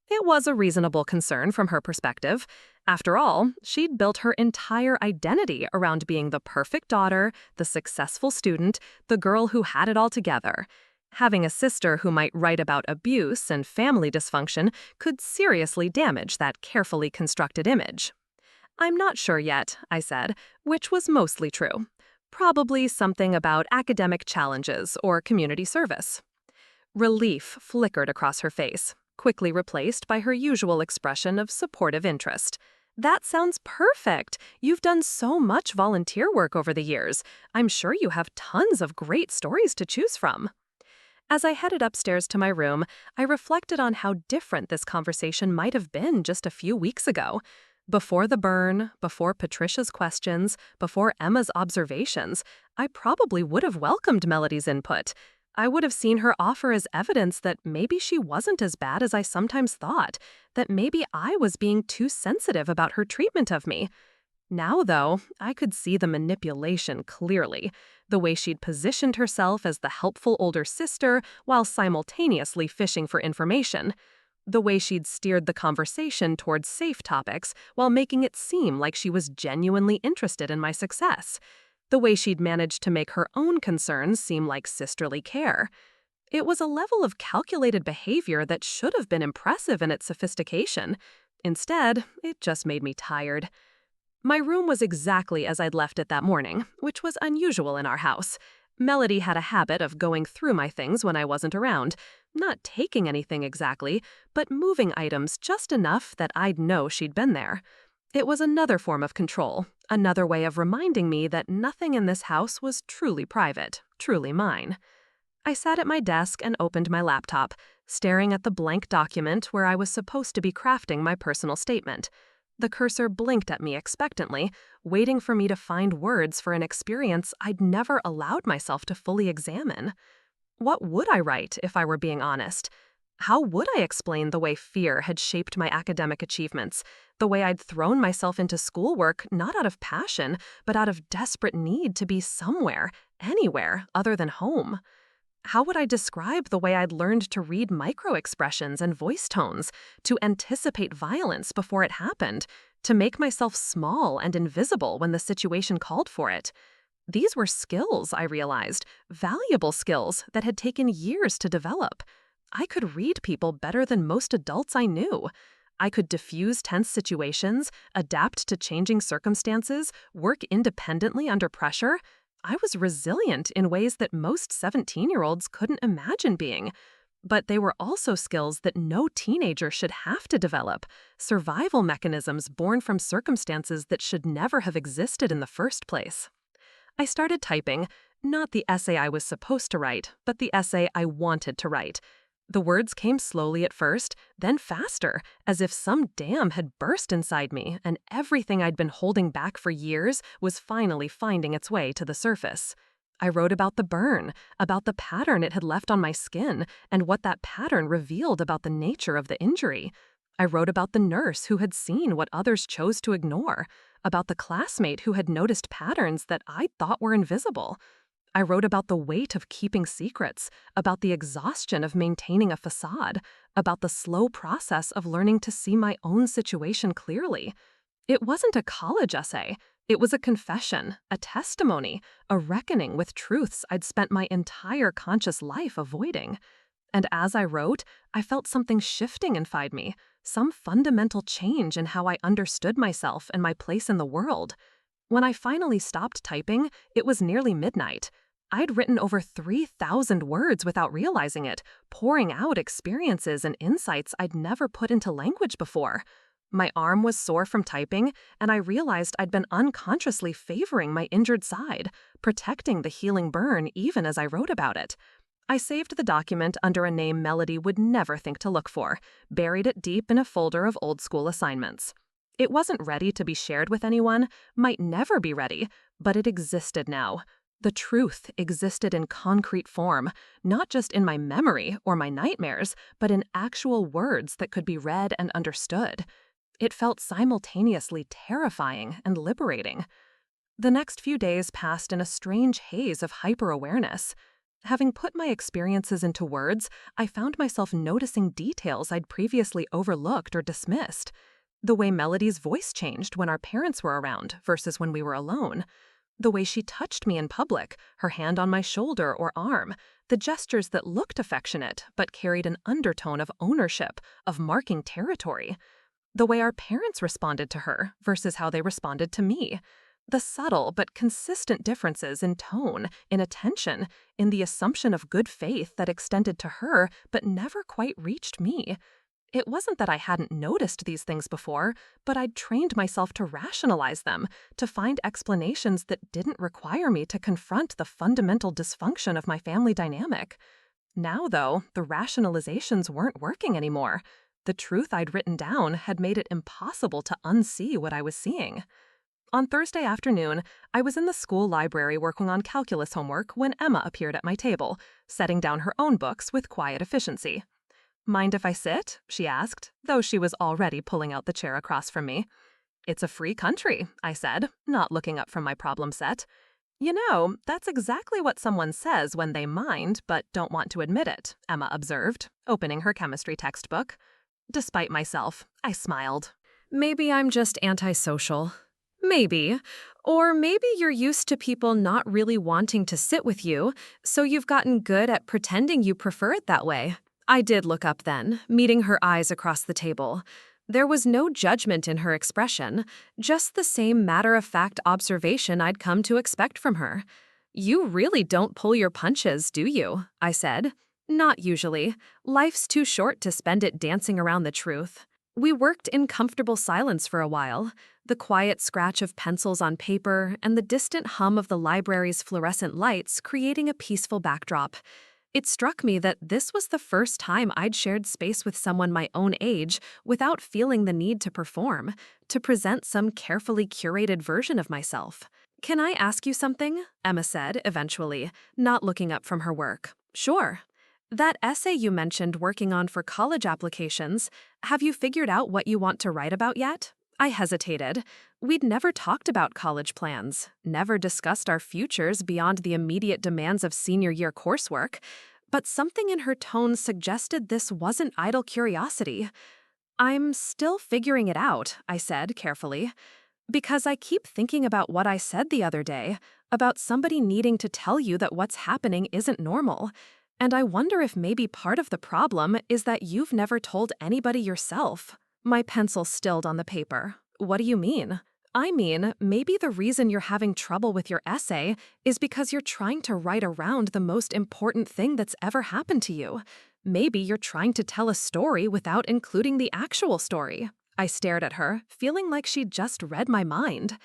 It was a reasonable concern from her perspective. After all, she'd built her entire identity around being the perfect daughter, the successful student, the girl who had it all together. Having a sister who might write about abuse and family dysfunction could seriously damage that carefully constructed image. "I'm not sure yet," I said, which was mostly true. Probably something about academic challenges or community service. Relief flickered across her face, quickly replaced by her usual expression of supportive interest. That sounds perfect. You've done so much volunteer work over the years. I'm sure you have tons of great stories to choose from. As I headed upstairs to my room, I reflected on how different this conversation might have been just a few weeks ago. Before the burn, before Patricia's questions, before Emma's observations, I probably would have welcomed Melody's input. I would have seen her offer as evidence that maybe she wasn't as bad as I sometimes thought, that maybe I was being too sensitive about her treatment of me. Now, though, I could see the manipulation clearly, the way she'd positioned herself as the helpful older sister while simultaneously fishing for information, the way she'd steered the conversation towards safe topics while making it seem like she was genuinely interested in my success, the way she'd managed to make her own concerns seem like sisterly care. It was a level of calculated behavior that should have been impressive in its sophistication. Instead, it just made me tired. My room was exactly as I'd left it that morning, which was unusual in our house. Melody had a habit of going through my things when I wasn't around, not taking anything exactly, but moving items just enough that I'd know she'd been there. It was another form of control, another way of reminding me that nothing in this house was truly private, truly mine. I sat at my desk and opened my laptop, staring at the blank document where I was supposed to be crafting my personal statement. The cursor blinked at me expectantly, waiting for me to find words for an experience I'd never allowed myself to fully examine. What would I write if I were being honest? How would I explain the way fear had shaped my academic achievements, the way I'd thrown myself into schoolwork not out of passion, but out of desperate need to be somewhere, anywhere, other than home? How would I describe the way I'd learned to read micro-expressions and voice tones, to anticipate violence before it happened, to make myself small and invisible when the situation called for it? These were skills, I realized, valuable skills that had taken years to develop. I could read people better than most adults I knew. I could diffuse tense situations, adapt to changing circumstances, work independently under pressure. I was resilient in ways that most 17-year-olds couldn't imagine being. But they were also skills that no teenager should have to develop, survival mechanisms born from circumstances that should never have existed in the first place. I started typing, not the essay I was supposed to write, but the essay I wanted to write. The words came slowly at first, then faster, as if some dam had burst inside me and everything I'd been holding back for years was finally finding its way to the surface. I wrote about the burn, about the pattern it had left on my skin, and what that pattern revealed about the nature of the injury. I wrote about the nurse who had seen what others chose to ignore, about the classmate who had noticed patterns that I thought were invisible. I wrote about the weight of keeping secrets, about the exhaustion of maintaining a facade, about the slow process of learning to see my own situation clearly. It wasn't a college essay. It was a confession, a testimony, a reckoning with truths I'd spent my entire conscious life avoiding. And as I wrote, I felt something shifting inside me, some fundamental change in how I understood myself and my place in the world. When I finally stopped typing, it was nearly midnight. I'd written over 3,000 words without realizing it, pouring out experiences and insights I'd never put into language before. My arm was sore from typing, and I realized I'd been unconsciously favoring my injured side, protecting the healing burn even as I wrote about it. I saved the document under a name Melody would never think to look for, buried it deep in a folder of old-school assignments. It wasn't ready to be shared with anyone, might never be ready, but it existed now. The truth existed in concrete form, not just in my memory or my nightmares, but in actual words that could be read and understood. It felt simultaneously terrifying and liberating. The next few days passed in a strange haze of hyper-awareness. Having put my experiences into words, I found myself noticing details I'd previously overlooked or dismissed. The way Melody's voice changed when our parents were around versus when we were alone. The way she touched me in public, her hand on my shoulder or arm. The gestures that looked affectionate but carried an undertone of ownership, of marking territory. The way our parents responded to her versus how they responded to me. The subtle but consistent differences in tone, in attention, in the assumption of good faith that extended to her but never quite reached me. It wasn't that I hadn't noticed these things before, but I'd trained myself to rationalize them, to find explanations that didn't require me to confront the fundamental dysfunction of my family dynamic. Now, though, the rationalizations weren't working anymore. The truth I'd written down had made it impossible to unsee what I was seeing. On Thursday afternoon, I was in the school library working on calculus homework when Emma appeared at my table, setting down her own books with quiet efficiency. "Mind if I sit?" she asked, though she was already pulling out the chair across from me. "It's a free country," I said, not looking up from my problem set. "You know, that's exactly what someone says when they mind but don't want to admit it," Emma observed, opening her chemistry textbook. Despite myself, I smiled. Maybe I'm just antisocial. Maybe. Or maybe you're used to people not really wanting to sit with you, so you've gotten good at pretending you prefer it that way. I did look up then, meeting her eyes across the table. There was no judgment in her expression, just the same matter-of-fact observation I'd come to expect from her. "You really don't pull your punches, do you?" I said. "Not usually. Life's too short to spend it dancing around the truth." We worked in comfortable silence for a while, the quiet scratch of pencils on paper and the distant hum of the library's fluorescent lights creating a peaceful backdrop. It struck me that this was the first time I'd shared space with someone my own age without feeling the need to perform, to present some carefully curated version of myself. "Can I ask you something?" Emma said, eventually, not looking up from her work. "Sure." "That essay you mentioned working on for college applications, have you figured out what you want to write about yet?" I hesitated. We'd never talked about college plans, never discussed our futures beyond the immediate demands of senior year coursework, but something in her tone suggested this wasn't idle curiosity. "I'm still figuring it out," I said carefully, "because I keep thinking about what I said the other day, about somebody needing to tell you that what's happening isn't normal. And I wonder if maybe part of the problem is that you've never told anybody yourself." My pencil stilled on the paper. "What do you mean?" "I mean, maybe the reason you're having trouble with your essay is because you're trying to write around the most important thing that's ever happened to you. Maybe you're trying to tell a story without including the actual story." I stared at her, feeling like she'd just read my mind.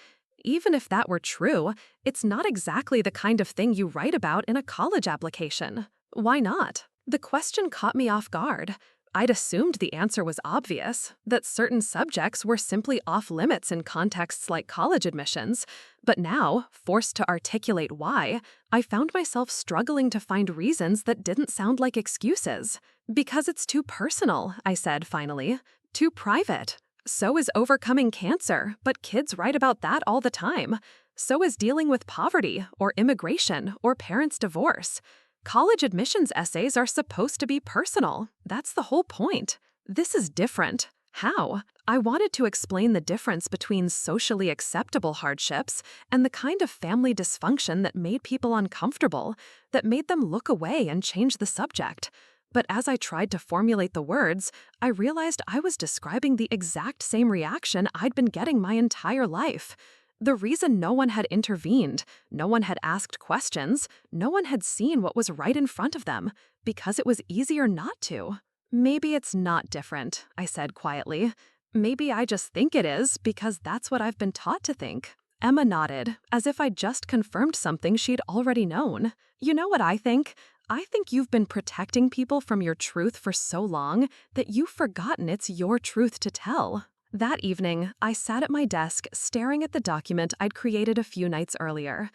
Even if that were true, it's not exactly the kind of thing you write about in a college application. "Why not?" The question caught me off guard. I'd assumed the answer was obvious, that certain subjects were simply off-limits in contexts like college admissions, but now, forced to articulate why, I found myself struggling to find reasons that didn't sound like excuses. "Because it's too personal," I said finally. "Too private. So is overcoming cancer, but kids write about that all the time. So is dealing with poverty, or immigration, or parents' divorce. College admissions essays are supposed to be personal. That's the whole point. This is different." How? I wanted to explain the difference between socially acceptable hardships and the kind of family dysfunction that made people uncomfortable, that made them look away and change the subject. But as I tried to formulate the words, I realized I was describing the exact same reaction I'd been getting my entire life. The reason no one had intervened, no one had asked questions, no one had seen what was right in front of them, because it was easier not to. "Maybe it's not different," I said quietly. "Maybe I just think it is because that's what I've been taught to think." Emma nodded, as if I'd just confirmed something she'd already known. "You know what I think? I think you've been protecting people from your truth for so long that you've forgotten it's your truth to tell." That evening, I sat at my desk staring at the document I'd created a few nights earlier.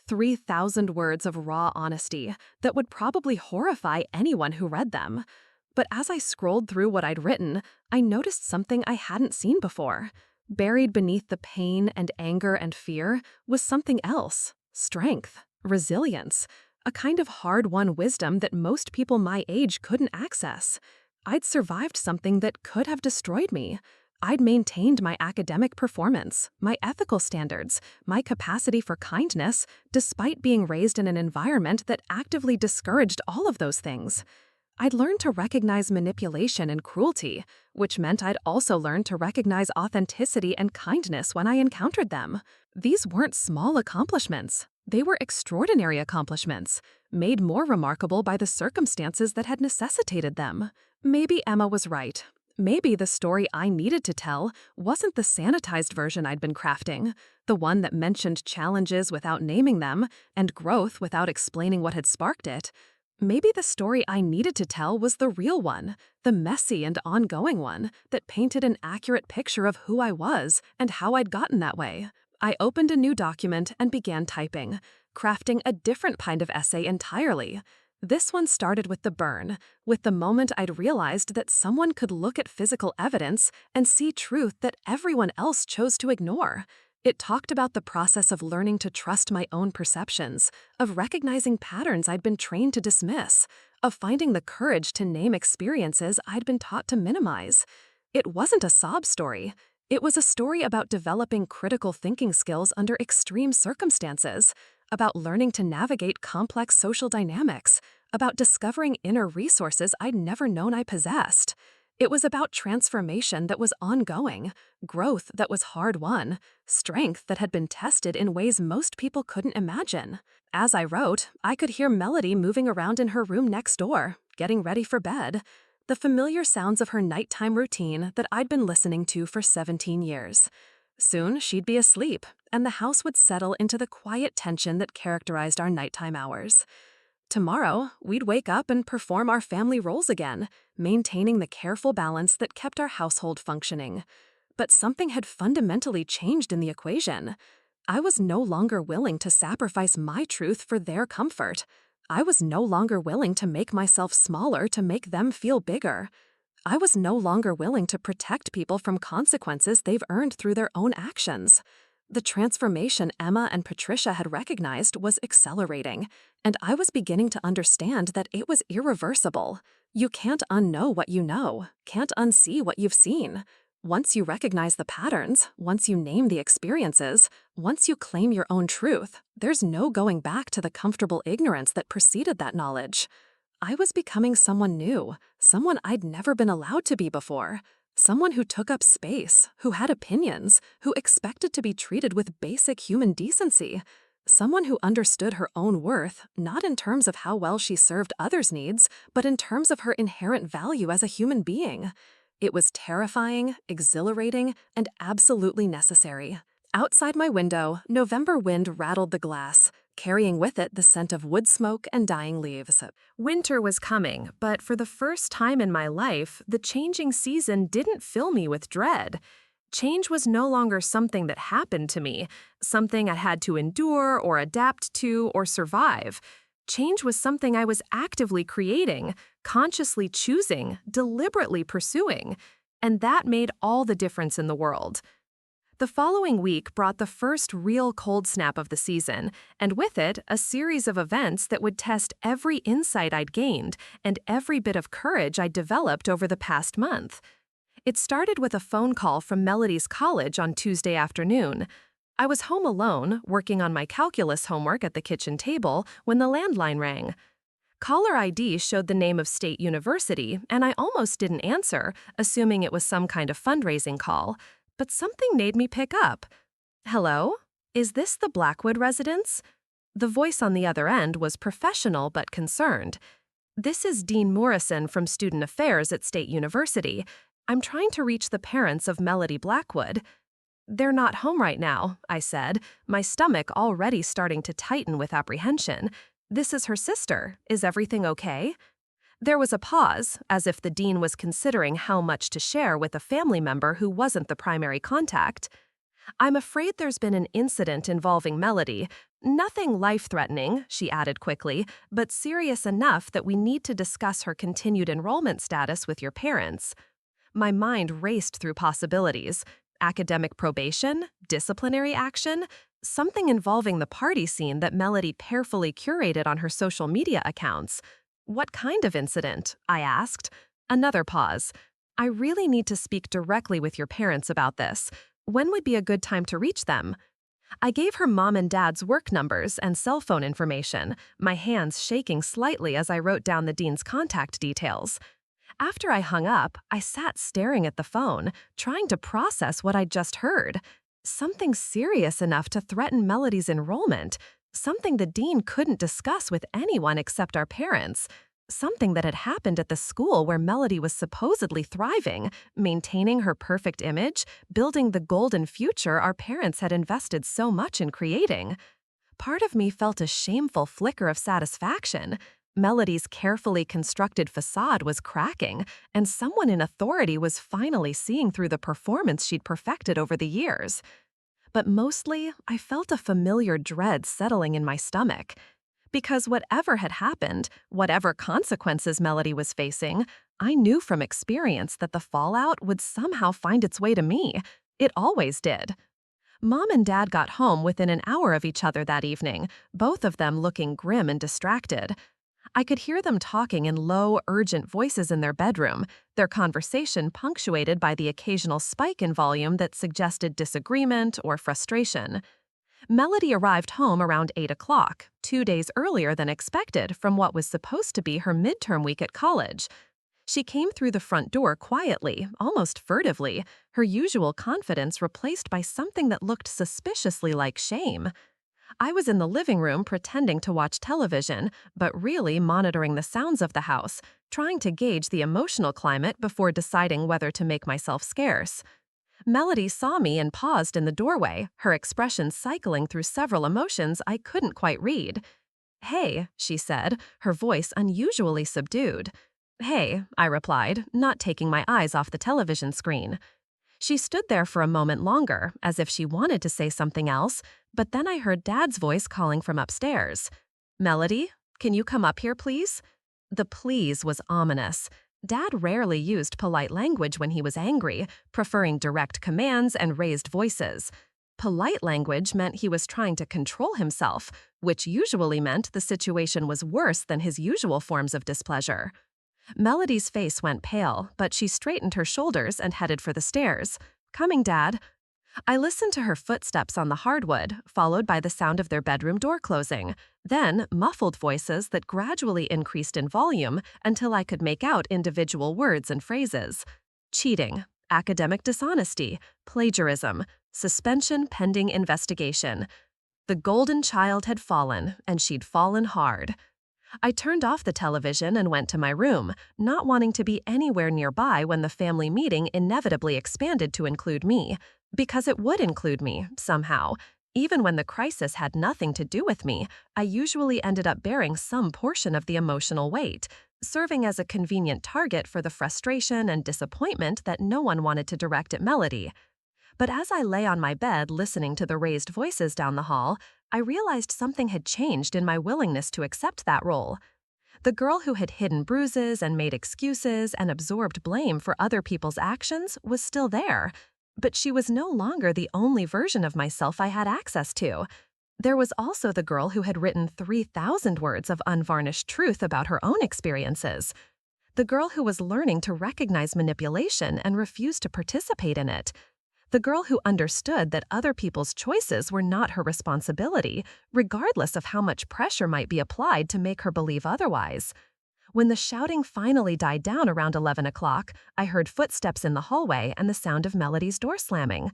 3,000 words of raw honesty that would probably horrify anyone who read them. But as I scrolled through what I'd written, I noticed something I hadn't seen before. Buried beneath the pain and anger and fear was something else. Strength, resilience, a kind of hard-won wisdom that most people my age couldn't access. I'd survived something that could have destroyed me. I'd maintained my academic performance, my ethical standards, my capacity for kindness, despite being raised in an environment that actively discouraged all of those things. I'd learned to recognize manipulation and cruelty, which meant I'd also learned to recognize authenticity and kindness when I encountered them. These weren't small accomplishments. They were extraordinary accomplishments, made more remarkable by the circumstances that had necessitated them. Maybe Emma was right. Maybe the story I needed to tell wasn't the sanitized version I'd been crafting, the one that mentioned challenges without naming them and growth without explaining what had sparked it. Maybe the story I needed to tell was the real one, the messy and ongoing one that painted an accurate picture of who I was and how I'd gotten that way. I opened a new document and began typing, crafting a different kind of essay entirely. This one started with the burn, with the moment I'd realized that someone could look at physical evidence and see truth that everyone else chose to ignore. It talked about the process of learning to trust my own perceptions, of recognizing patterns I'd been trained to dismiss, of finding the courage to name experiences I'd been taught to minimize. It wasn't a sob story. It was a story about developing critical thinking skills under extreme circumstances, about learning to navigate complex social dynamics, about discovering inner resources I'd never known I possessed. It was about transformation that was ongoing, growth that was hard-won, strength that had been tested in ways most people couldn't imagine. As I wrote, I could hear Melody moving around in her room next door, getting ready for bed, the familiar sounds of her nighttime routine that I'd been listening to for 17 years. Soon she'd be asleep, and the house would settle into the quiet tension that characterized our nighttime hours. Tomorrow, we'd wake up and perform our family roles again, maintaining the careful balance that kept our household functioning. But something had fundamentally changed in the equation. I was no longer willing to sacrifice my truth for their comfort. I was no longer willing to make myself smaller to make them feel bigger. I was no longer willing to protect people from consequences they've earned through their own actions. The transformation Emma and Patricia had recognized was accelerating, and I was beginning to understand that it was irreversible. You can't unknow what you know, can't unsee what you've seen. Once you recognize the patterns, once you name the experiences, once you claim your own truth, there's no going back to the comfortable ignorance that preceded that knowledge. I was becoming someone new, someone I'd never been allowed to be before. Someone who took up space, who had opinions, who expected to be treated with basic human decency. Someone who understood her own worth, not in terms of how well she served others' needs, but in terms of her inherent value as a human being. It was terrifying, exhilarating, and absolutely necessary. Outside my window, November wind rattled the glass, carrying with it the scent of wood smoke and dying leaves. Winter was coming, but for the first time in my life, the changing season didn't fill me with dread. Change was no longer something that happened to me, something I had to endure or adapt to or survive. Change was something I was actively creating, consciously choosing, deliberately pursuing, and that made all the difference in the world. The following week brought the first real cold snap of the season, and with it, a series of events that would test every insight I'd gained and every bit of courage I'd developed over the past month. It started with a phone call from Melody's college on Tuesday afternoon. I was home alone, working on my calculus homework at the kitchen table, when the landline rang. Caller ID showed the name of State University, and I almost didn't answer, assuming it was some kind of fundraising call. But something made me pick up. Hello? Is this the Blackwood residence? The voice on the other end was professional but concerned. This is Dean Morrison from Student Affairs at State University. I'm trying to reach the parents of Melody Blackwood. They're not home right now, I said, my stomach already starting to tighten with apprehension. This is her sister. Is everything okay? There was a pause, as if the dean was considering how much to share with a family member who wasn't the primary contact. I'm afraid there's been an incident involving Melody. Nothing life-threatening, she added quickly, but serious enough that we need to discuss her continued enrollment status with your parents. My mind raced through possibilities. Academic probation? Disciplinary action? Something involving the party scene that Melody carefully curated on her social media accounts. What kind of incident? I asked. Another pause. I really need to speak directly with your parents about this. When would be a good time to reach them? I gave her mom and dad's work numbers and cell phone information, my hands shaking slightly as I wrote down the dean's contact details. After I hung up, I sat staring at the phone, trying to process what I'd just heard. Something serious enough to threaten Melody's enrollment, something the dean couldn't discuss with anyone except our parents, something that had happened at the school where Melody was supposedly thriving, maintaining her perfect image, building the golden future our parents had invested so much in creating. Part of me felt a shameful flicker of satisfaction. Melody's carefully constructed facade was cracking, and someone in authority was finally seeing through the performance she'd perfected over the years. But mostly, I felt a familiar dread settling in my stomach. Because whatever had happened, whatever consequences Melody was facing, I knew from experience that the fallout would somehow find its way to me. It always did. Mom and Dad got home within an hour of each other that evening, both of them looking grim and distracted. I could hear them talking in low, urgent voices in their bedroom, their conversation punctuated by the occasional spike in volume that suggested disagreement or frustration. Melody arrived home around 8 o'clock, 2 days earlier than expected from what was supposed to be her midterm week at college. She came through the front door quietly, almost furtively, her usual confidence replaced by something that looked suspiciously like shame. I was in the living room pretending to watch television, but really monitoring the sounds of the house, trying to gauge the emotional climate before deciding whether to make myself scarce. Melody saw me and paused in the doorway, her expression cycling through several emotions I couldn't quite read. "Hey," she said, her voice unusually subdued. "Hey," I replied, not taking my eyes off the television screen. She stood there for a moment longer, as if she wanted to say something else, but then I heard Dad's voice calling from upstairs. "Melody, can you come up here, please?" The please was ominous. Dad rarely used polite language when he was angry, preferring direct commands and raised voices. Polite language meant he was trying to control himself, which usually meant the situation was worse than his usual forms of displeasure. Melody's face went pale, but she straightened her shoulders and headed for the stairs. "Coming, Dad." I listened to her footsteps on the hardwood, followed by the sound of their bedroom door closing, then muffled voices that gradually increased in volume until I could make out individual words and phrases. Cheating, academic dishonesty, plagiarism, suspension pending investigation. The golden child had fallen, and she'd fallen hard. I turned off the television and went to my room, not wanting to be anywhere nearby when the family meeting inevitably expanded to include me, because it would include me, somehow. Even when the crisis had nothing to do with me, I usually ended up bearing some portion of the emotional weight, serving as a convenient target for the frustration and disappointment that no one wanted to direct at Melody. But as I lay on my bed listening to the raised voices down the hall, I realized something had changed in my willingness to accept that role. The girl who had hidden bruises and made excuses and absorbed blame for other people's actions was still there, but she was no longer the only version of myself I had access to. There was also the girl who had written 3,000 words of unvarnished truth about her own experiences. The girl who was learning to recognize manipulation and refuse to participate in it. The girl who understood that other people's choices were not her responsibility, regardless of how much pressure might be applied to make her believe otherwise. When the shouting finally died down around 11 o'clock, I heard footsteps in the hallway and the sound of Melody's door slamming.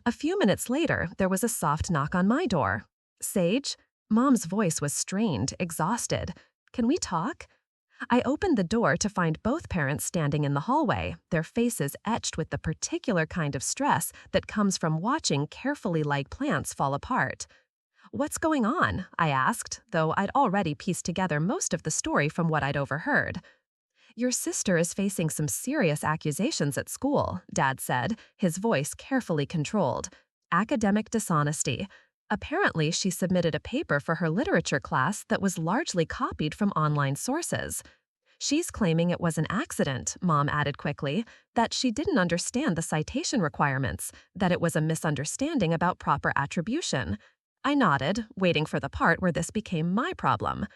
A few minutes later, there was a soft knock on my door. "Sage?" Mom's voice was strained, exhausted. "Can we talk?" I opened the door to find both parents standing in the hallway, their faces etched with the particular kind of stress that comes from watching carefully laid plants fall apart. "What's going on?" I asked, though I'd already pieced together most of the story from what I'd overheard. "Your sister is facing some serious accusations at school," Dad said, his voice carefully controlled. "Academic dishonesty. Apparently, she submitted a paper for her literature class that was largely copied from online sources. She's claiming it was an accident," Mom added quickly, "that she didn't understand the citation requirements, that it was a misunderstanding about proper attribution." I nodded, waiting for the part where this became my problem.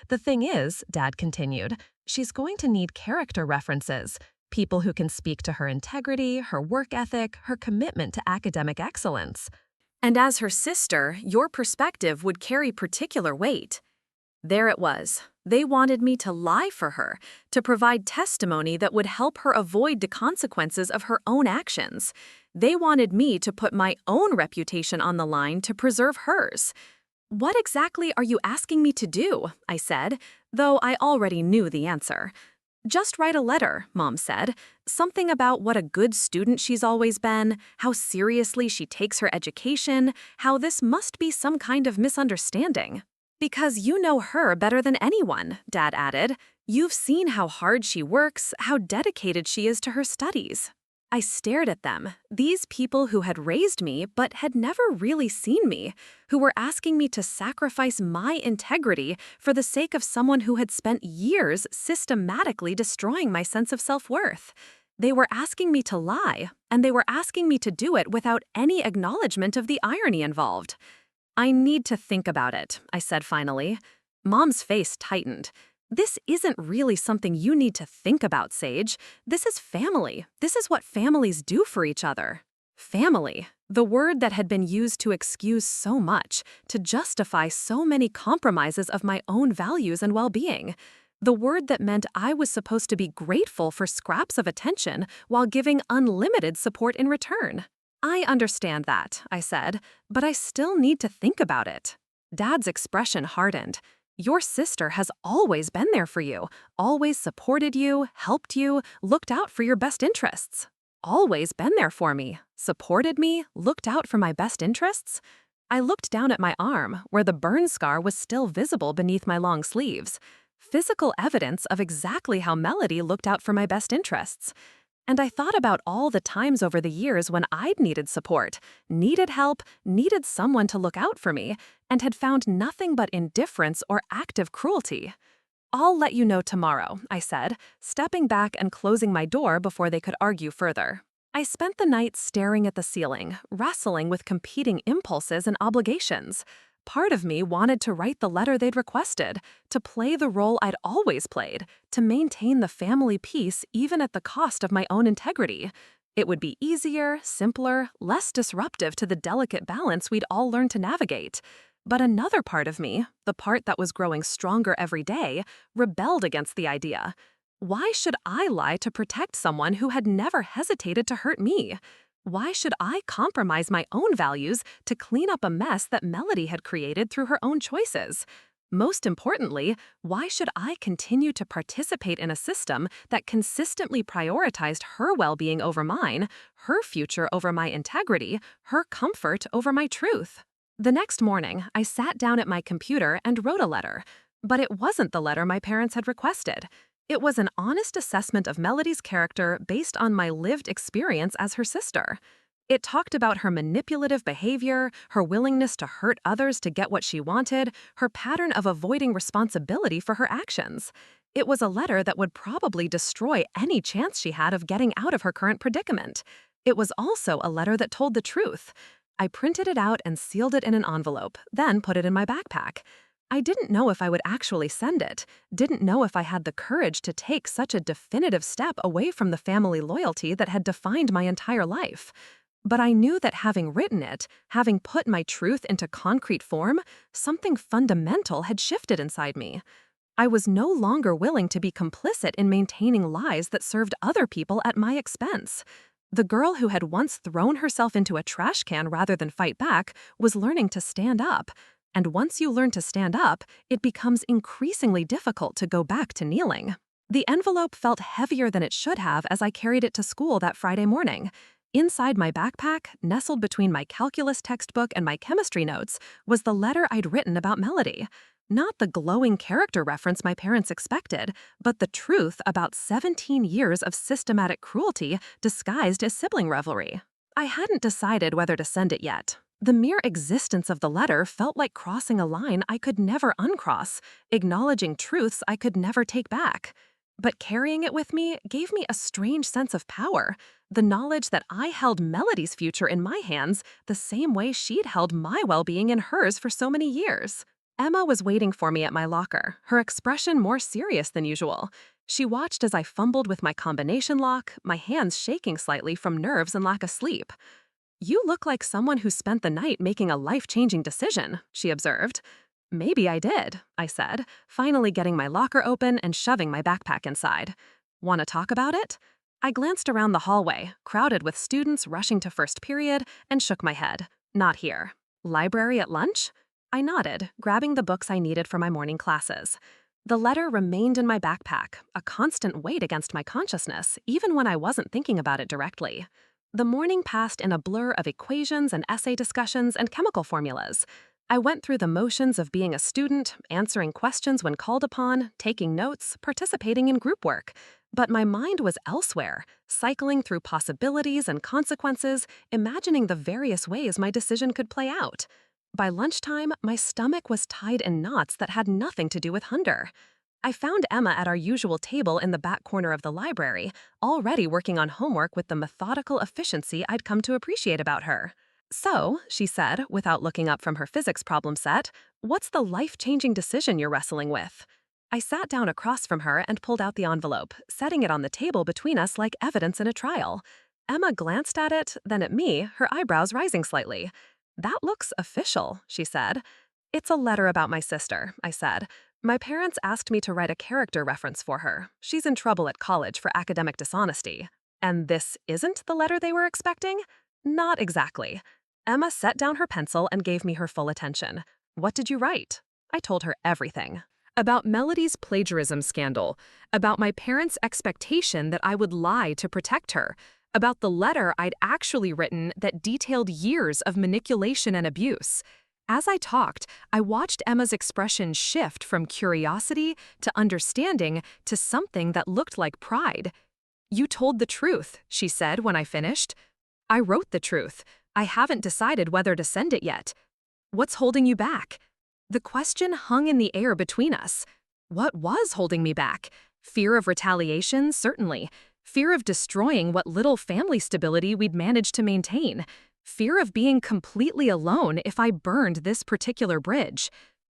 "The thing is," Dad continued, "she's going to need character references, people who can speak to her integrity, her work ethic, her commitment to academic excellence." And as her sister, your perspective would carry particular weight. There it was. They wanted me to lie for her, to provide testimony that would help her avoid the consequences of her own actions. They wanted me to put my own reputation on the line to preserve hers. What exactly are you asking me to do? I said, though I already knew the answer. Just write a letter, Mom said. Something about what a good student she's always been, how seriously she takes her education, how this must be some kind of misunderstanding. Because you know her better than anyone, Dad added. You've seen how hard she works, how dedicated she is to her studies. I stared at them, these people who had raised me but had never really seen me, who were asking me to sacrifice my integrity for the sake of someone who had spent years systematically destroying my sense of self-worth. They were asking me to lie, and they were asking me to do it without any acknowledgement of the irony involved. I need to think about it, I said finally. Mom's face tightened. This isn't really something you need to think about, Sage. This is family. This is what families do for each other. Family, the word that had been used to excuse so much, to justify so many compromises of my own values and well-being. The word that meant I was supposed to be grateful for scraps of attention while giving unlimited support in return. I understand that, I said, but I still need to think about it. Dad's expression hardened. Your sister has always been there for you, always supported you, helped you, looked out for your best interests. Always been there for me, supported me, looked out for my best interests. I looked down at my arm, where the burn scar was still visible beneath my long sleeves. Physical evidence of exactly how Melody looked out for my best interests. And I thought about all the times over the years when I'd needed support, needed help, needed someone to look out for me, and had found nothing but indifference or active cruelty. I'll let you know tomorrow, I said, stepping back and closing my door before they could argue further. I spent the night staring at the ceiling, wrestling with competing impulses and obligations. Part of me wanted to write the letter they'd requested, to play the role I'd always played, to maintain the family peace even at the cost of my own integrity. It would be easier, simpler, less disruptive to the delicate balance we'd all learned to navigate. But another part of me, the part that was growing stronger every day, rebelled against the idea. Why should I lie to protect someone who had never hesitated to hurt me? Why should I compromise my own values to clean up a mess that Melody had created through her own choices? Most importantly, why should I continue to participate in a system that consistently prioritized her well-being over mine, her future over my integrity, her comfort over my truth? The next morning, I sat down at my computer and wrote a letter. But it wasn't the letter my parents had requested. It was an honest assessment of Melody's character based on my lived experience as her sister. It talked about her manipulative behavior, her willingness to hurt others to get what she wanted, her pattern of avoiding responsibility for her actions. It was a letter that would probably destroy any chance she had of getting out of her current predicament. It was also a letter that told the truth. I printed it out and sealed it in an envelope, then put it in my backpack. I didn't know if I would actually send it, didn't know if I had the courage to take such a definitive step away from the family loyalty that had defined my entire life. But I knew that having written it, having put my truth into concrete form, something fundamental had shifted inside me. I was no longer willing to be complicit in maintaining lies that served other people at my expense. The girl who had once thrown herself into a trash can rather than fight back was learning to stand up. And once you learn to stand up, it becomes increasingly difficult to go back to kneeling. The envelope felt heavier than it should have as I carried it to school that Friday morning. Inside my backpack, nestled between my calculus textbook and my chemistry notes, was the letter I'd written about Melody. Not the glowing character reference my parents expected, but the truth about 17 years of systematic cruelty disguised as sibling rivalry. I hadn't decided whether to send it yet. The mere existence of the letter felt like crossing a line I could never uncross, acknowledging truths I could never take back. But carrying it with me gave me a strange sense of power, the knowledge that I held Melody's future in my hands the same way she'd held my well-being in hers for so many years. Emma was waiting for me at my locker, her expression more serious than usual. She watched as I fumbled with my combination lock, my hands shaking slightly from nerves and lack of sleep. "You look like someone who spent the night making a life-changing decision," she observed. "Maybe I did," I said, finally getting my locker open and shoving my backpack inside. "Want to talk about it?" I glanced around the hallway, crowded with students rushing to first period, and shook my head. Not here. Library at lunch? I nodded, grabbing the books I needed for my morning classes. The letter remained in my backpack, a constant weight against my consciousness, even when I wasn't thinking about it directly. The morning passed in a blur of equations and essay discussions and chemical formulas. I went through the motions of being a student, answering questions when called upon, taking notes, participating in group work. But my mind was elsewhere, cycling through possibilities and consequences, imagining the various ways my decision could play out. By lunchtime, my stomach was tied in knots that had nothing to do with hunger. I found Emma at our usual table in the back corner of the library, already working on homework with the methodical efficiency I'd come to appreciate about her. "So," she said, without looking up from her physics problem set, "what's the life-changing decision you're wrestling with?" I sat down across from her and pulled out the envelope, setting it on the table between us like evidence in a trial. Emma glanced at it, then at me, her eyebrows rising slightly. "That looks official," she said. "It's a letter about my sister," I said. "My parents asked me to write a character reference for her. She's in trouble at college for academic dishonesty." "And this isn't the letter they were expecting?" "Not exactly." Emma set down her pencil and gave me her full attention. "What did you write?" I told her everything. About Melody's plagiarism scandal, about my parents' expectation that I would lie to protect her, about the letter I'd actually written that detailed years of manipulation and abuse. As I talked, I watched Emma's expression shift from curiosity to understanding to something that looked like pride. "You told the truth," she said when I finished. "I wrote the truth. I haven't decided whether to send it yet." "What's holding you back?" The question hung in the air between us. What was holding me back? Fear of retaliation, certainly. Fear of destroying what little family stability we'd managed to maintain. Fear of being completely alone if I burned this particular bridge.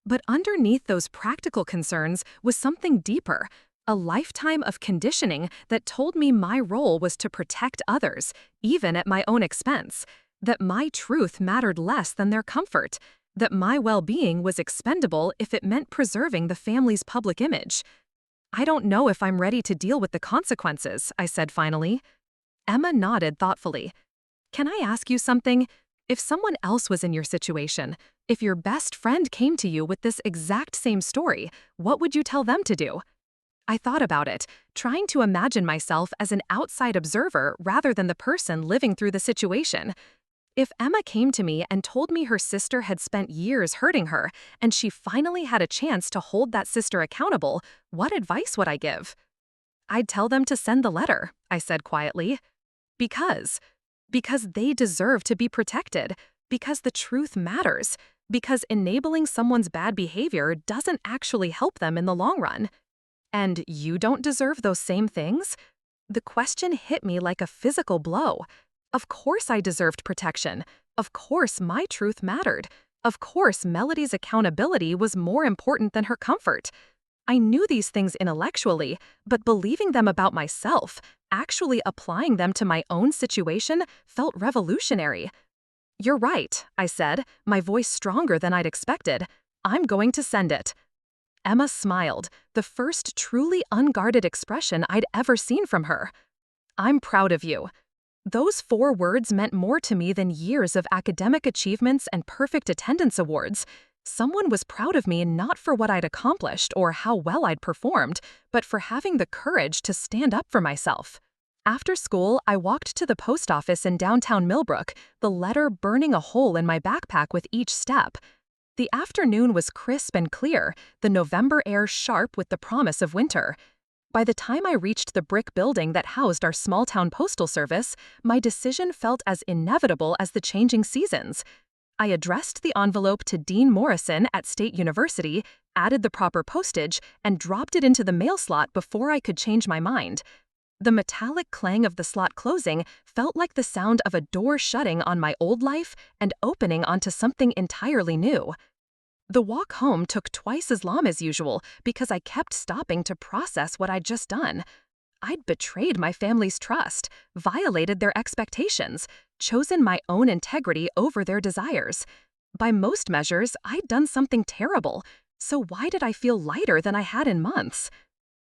But underneath those practical concerns was something deeper, a lifetime of conditioning that told me my role was to protect others, even at my own expense, that my truth mattered less than their comfort, that my well-being was expendable if it meant preserving the family's public image. "I don't know if I'm ready to deal with the consequences," I said finally. Emma nodded thoughtfully. "Can I ask you something? If someone else was in your situation, if your best friend came to you with this exact same story, what would you tell them to do?" I thought about it, trying to imagine myself as an outside observer rather than the person living through the situation. If Emma came to me and told me her sister had spent years hurting her, and she finally had a chance to hold that sister accountable, what advice would I give? "I'd tell them to send the letter," I said quietly. Because they deserve to be protected, because the truth matters, because enabling someone's bad behavior doesn't actually help them in the long run. "And you don't deserve those same things?" The question hit me like a physical blow. Of course I deserved protection. Of course my truth mattered. Of course Melody's accountability was more important than her comfort. I knew these things intellectually, but believing them about myself, actually applying them to my own situation, felt revolutionary. "You're right," I said, my voice stronger than I'd expected. "I'm going to send it." Emma smiled, the first truly unguarded expression I'd ever seen from her. "I'm proud of you." Those 4 words meant more to me than years of academic achievements and perfect attendance awards. Someone was proud of me not for what I'd accomplished or how well I'd performed, but for having the courage to stand up for myself. After school, I walked to the post office in downtown Millbrook, the letter burning a hole in my backpack with each step. The afternoon was crisp and clear, the November air sharp with the promise of winter. By the time I reached the brick building that housed our small-town postal service, my decision felt as inevitable as the changing seasons. I addressed the envelope to Dean Morrison at State University, added the proper postage, and dropped it into the mail slot before I could change my mind. The metallic clang of the slot closing felt like the sound of a door shutting on my old life and opening onto something entirely new. The walk home took twice as long as usual because I kept stopping to process what I'd just done. I'd betrayed my family's trust, violated their expectations, chosen my own integrity over their desires. By most measures, I'd done something terrible, so why did I feel lighter than I had in months?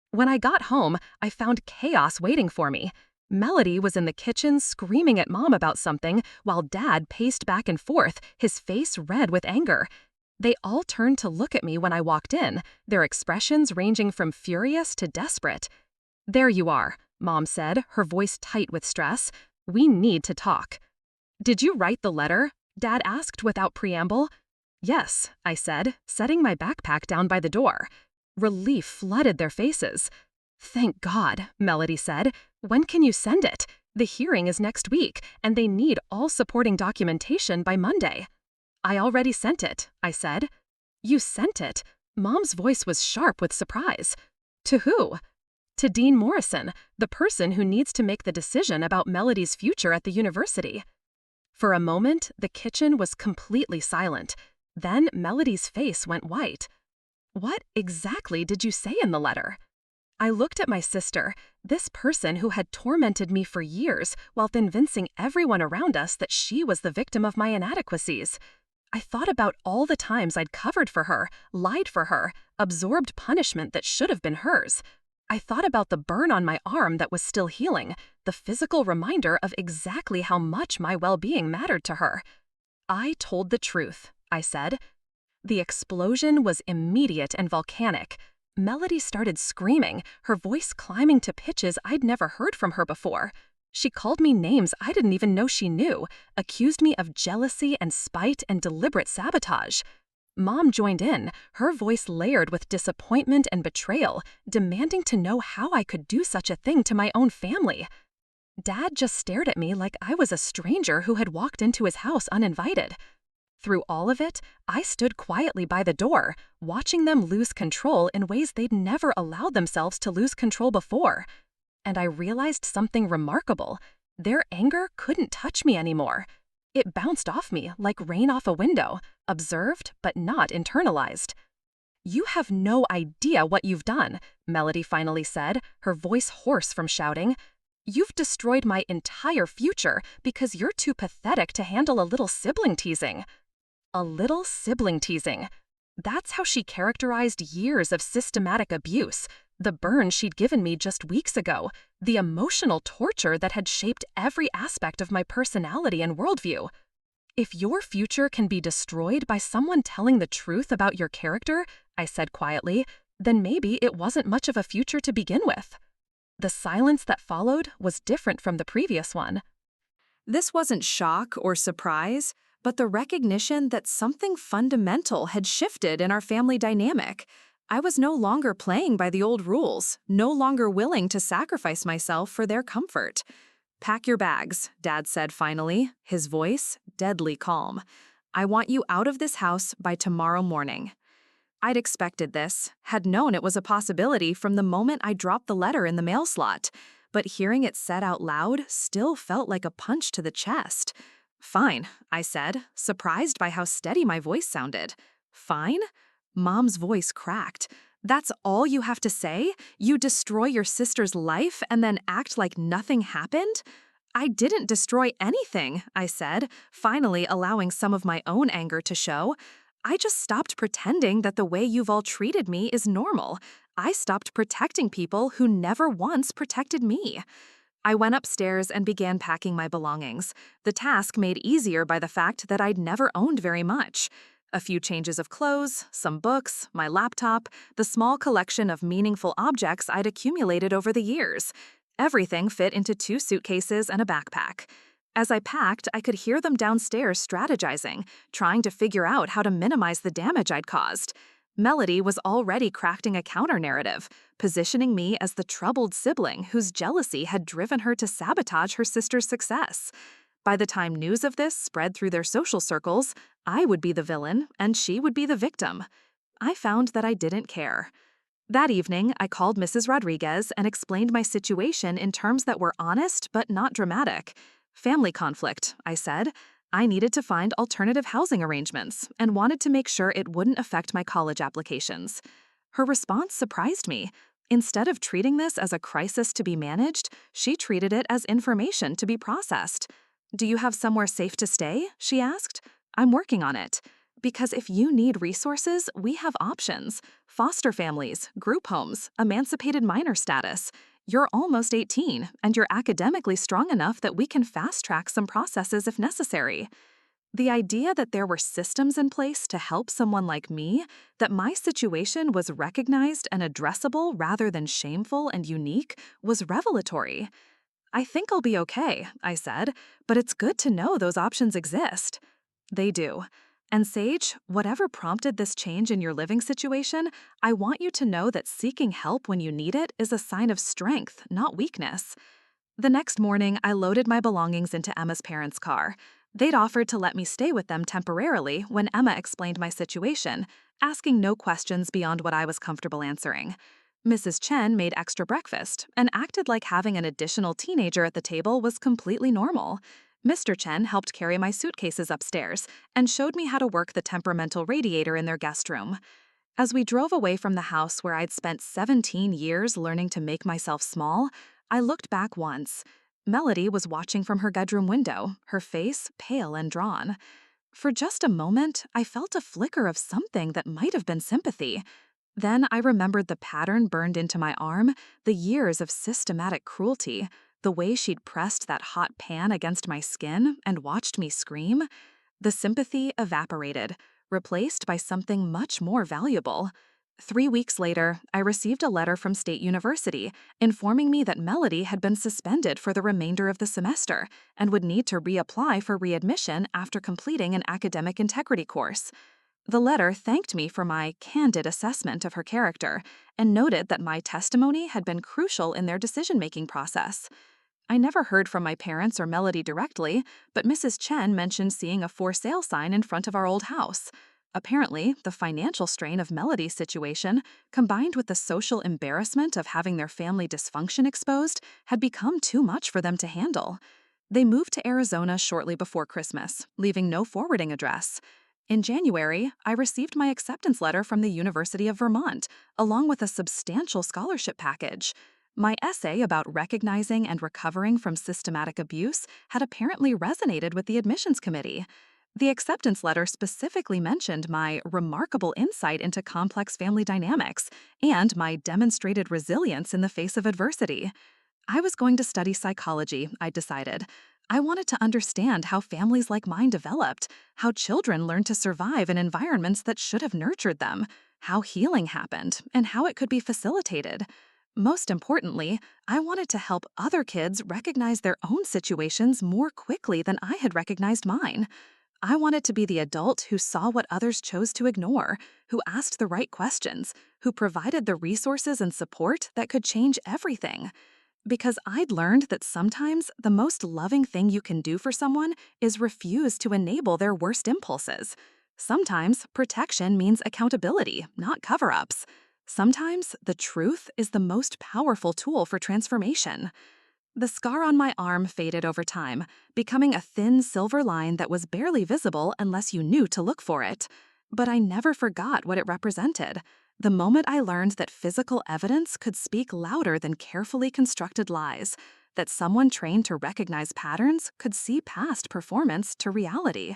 When I got home, I found chaos waiting for me. Melody was in the kitchen screaming at Mom about something, while Dad paced back and forth, his face red with anger. They all turned to look at me when I walked in, their expressions ranging from furious to desperate. "There you are," Mom said, her voice tight with stress. "We need to talk." "Did you write the letter?" Dad asked without preamble. "Yes," I said, setting my backpack down by the door. Relief flooded their faces. "Thank God," Melody said. "When can you send it? The hearing is next week, and they need all supporting documentation by Monday." "I already sent it," I said. "You sent it?" Mom's voice was sharp with surprise. "To who?" "To Dean Morrison, the person who needs to make the decision about Melody's future at the university." For a moment, the kitchen was completely silent. Then Melody's face went white. "What exactly did you say in the letter?" I looked at my sister, this person who had tormented me for years while convincing everyone around us that she was the victim of my inadequacies. I thought about all the times I'd covered for her, lied for her, absorbed punishment that should have been hers. I thought about the burn on my arm that was still healing, the physical reminder of exactly how much my well-being mattered to her. "I told the truth," I said. The explosion was immediate and volcanic. Melody started screaming, her voice climbing to pitches I'd never heard from her before. She called me names I didn't even know she knew, accused me of jealousy and spite and deliberate sabotage. Mom joined in, her voice layered with disappointment and betrayal, demanding to know how I could do such a thing to my own family. Dad just stared at me like I was a stranger who had walked into his house uninvited. Through all of it, I stood quietly by the door, watching them lose control in ways they'd never allowed themselves to lose control before. And I realized something remarkable. Their anger couldn't touch me anymore. It bounced off me like rain off a window, observed but not internalized. "You have no idea what you've done," Melody finally said, her voice hoarse from shouting. "You've destroyed my entire future because you're too pathetic to handle a little sibling teasing." A little sibling teasing. That's how she characterized years of systematic abuse, the burn she'd given me just weeks ago, the emotional torture that had shaped every aspect of my personality and worldview. "If your future can be destroyed by someone telling the truth about your character," I said quietly, "then maybe it wasn't much of a future to begin with." The silence that followed was different from the previous one. This wasn't shock or surprise, but the recognition that something fundamental had shifted in our family dynamic. I was no longer playing by the old rules, no longer willing to sacrifice myself for their comfort. "Pack your bags," Dad said finally, his voice deadly calm. "I want you out of this house by tomorrow morning." I'd expected this, had known it was a possibility from the moment I dropped the letter in the mail slot, but hearing it said out loud still felt like a punch to the chest. "Fine," I said, surprised by how steady my voice sounded. "Fine?" Mom's voice cracked. "That's all you have to say? You destroy your sister's life and then act like nothing happened?" "I didn't destroy anything," I said, finally allowing some of my own anger to show. "I just stopped pretending that the way you've all treated me is normal. I stopped protecting people who never once protected me." I went upstairs and began packing my belongings, the task made easier by the fact that I'd never owned very much. A few changes of clothes, some books, my laptop, the small collection of meaningful objects I'd accumulated over the years. Everything fit into 2 suitcases and a backpack. As I packed, I could hear them downstairs strategizing, trying to figure out how to minimize the damage I'd caused. Melody was already crafting a counter-narrative, positioning me as the troubled sibling whose jealousy had driven her to sabotage her sister's success. By the time news of this spread through their social circles, I would be the villain and she would be the victim. I found that I didn't care. That evening, I called Mrs. Rodriguez and explained my situation in terms that were honest but not dramatic. "Family conflict," I said. I needed to find alternative housing arrangements and wanted to make sure it wouldn't affect my college applications. Her response surprised me. Instead of treating this as a crisis to be managed, she treated it as information to be processed. "Do you have somewhere safe to stay?" she asked. "I'm working on it. Because if you need resources, we have options. Foster families, group homes, emancipated minor status. You're almost 18, and you're academically strong enough that we can fast-track some processes if necessary." The idea that there were systems in place to help someone like me, that my situation was recognized and addressable rather than shameful and unique, was revelatory. "I think I'll be okay," I said, "but it's good to know those options exist." They do. And Sage, whatever prompted this change in your living situation, I want you to know that seeking help when you need it is a sign of strength, not weakness. The next morning, I loaded my belongings into Emma's parents' car. They'd offered to let me stay with them temporarily when Emma explained my situation, asking no questions beyond what I was comfortable answering. Mrs. Chen made extra breakfast and acted like having an additional teenager at the table was completely normal. Mr. Chen helped carry my suitcases upstairs and showed me how to work the temperamental radiator in their guest room. As we drove away from the house where I'd spent 17 years learning to make myself small, I looked back once. Melody was watching from her bedroom window, her face pale and drawn. For just a moment, I felt a flicker of something that might have been sympathy. Then I remembered the pattern burned into my arm, the years of systematic cruelty, the way she'd pressed that hot pan against my skin and watched me scream. The sympathy evaporated, replaced by something much more valuable. 3 weeks later, I received a letter from State University informing me that Melody had been suspended for the remainder of the semester and would need to reapply for readmission after completing an academic integrity course. The letter thanked me for my candid assessment of her character and noted that my testimony had been crucial in their decision-making process. I never heard from my parents or Melody directly, but Mrs. Chen mentioned seeing a for sale sign in front of our old house. Apparently, the financial strain of Melody's situation, combined with the social embarrassment of having their family dysfunction exposed, had become too much for them to handle. They moved to Arizona shortly before Christmas, leaving no forwarding address. In January, I received my acceptance letter from the University of Vermont, along with a substantial scholarship package. My essay about recognizing and recovering from systematic abuse had apparently resonated with the admissions committee. The acceptance letter specifically mentioned my remarkable insight into complex family dynamics and my demonstrated resilience in the face of adversity. I was going to study psychology, I decided. I wanted to understand how families like mine developed, how children learned to survive in environments that should have nurtured them, how healing happened, and how it could be facilitated. Most importantly, I wanted to help other kids recognize their own situations more quickly than I had recognized mine. I wanted to be the adult who saw what others chose to ignore, who asked the right questions, who provided the resources and support that could change everything. Because I'd learned that sometimes the most loving thing you can do for someone is refuse to enable their worst impulses. Sometimes protection means accountability, not cover-ups. Sometimes the truth is the most powerful tool for transformation. The scar on my arm faded over time, becoming a thin silver line that was barely visible unless you knew to look for it. But I never forgot what it represented. The moment I learned that physical evidence could speak louder than carefully constructed lies, that someone trained to recognize patterns could see past performance to reality.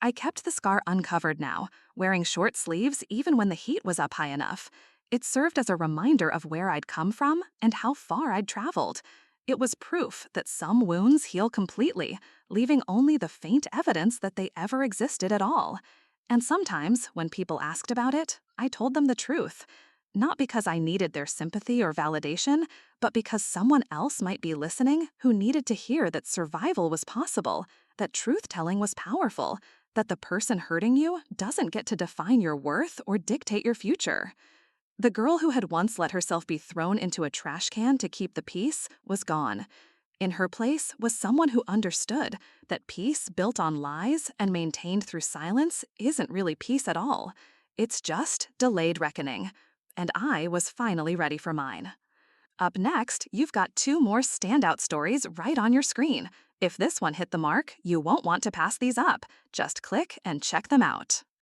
I kept the scar uncovered now, wearing short sleeves even when the heat was up high enough. It served as a reminder of where I'd come from and how far I'd traveled. It was proof that some wounds heal completely, leaving only the faint evidence that they ever existed at all. And sometimes, when people asked about it, I told them the truth. Not because I needed their sympathy or validation, but because someone else might be listening who needed to hear that survival was possible, that truth-telling was powerful, that the person hurting you doesn't get to define your worth or dictate your future. The girl who had once let herself be thrown into a trash can to keep the peace was gone. In her place was someone who understood that peace built on lies and maintained through silence isn't really peace at all. It's just delayed reckoning. And I was finally ready for mine. Up next, you've got 2 more standout stories right on your screen. If this one hit the mark, you won't want to pass these up. Just click and check them out.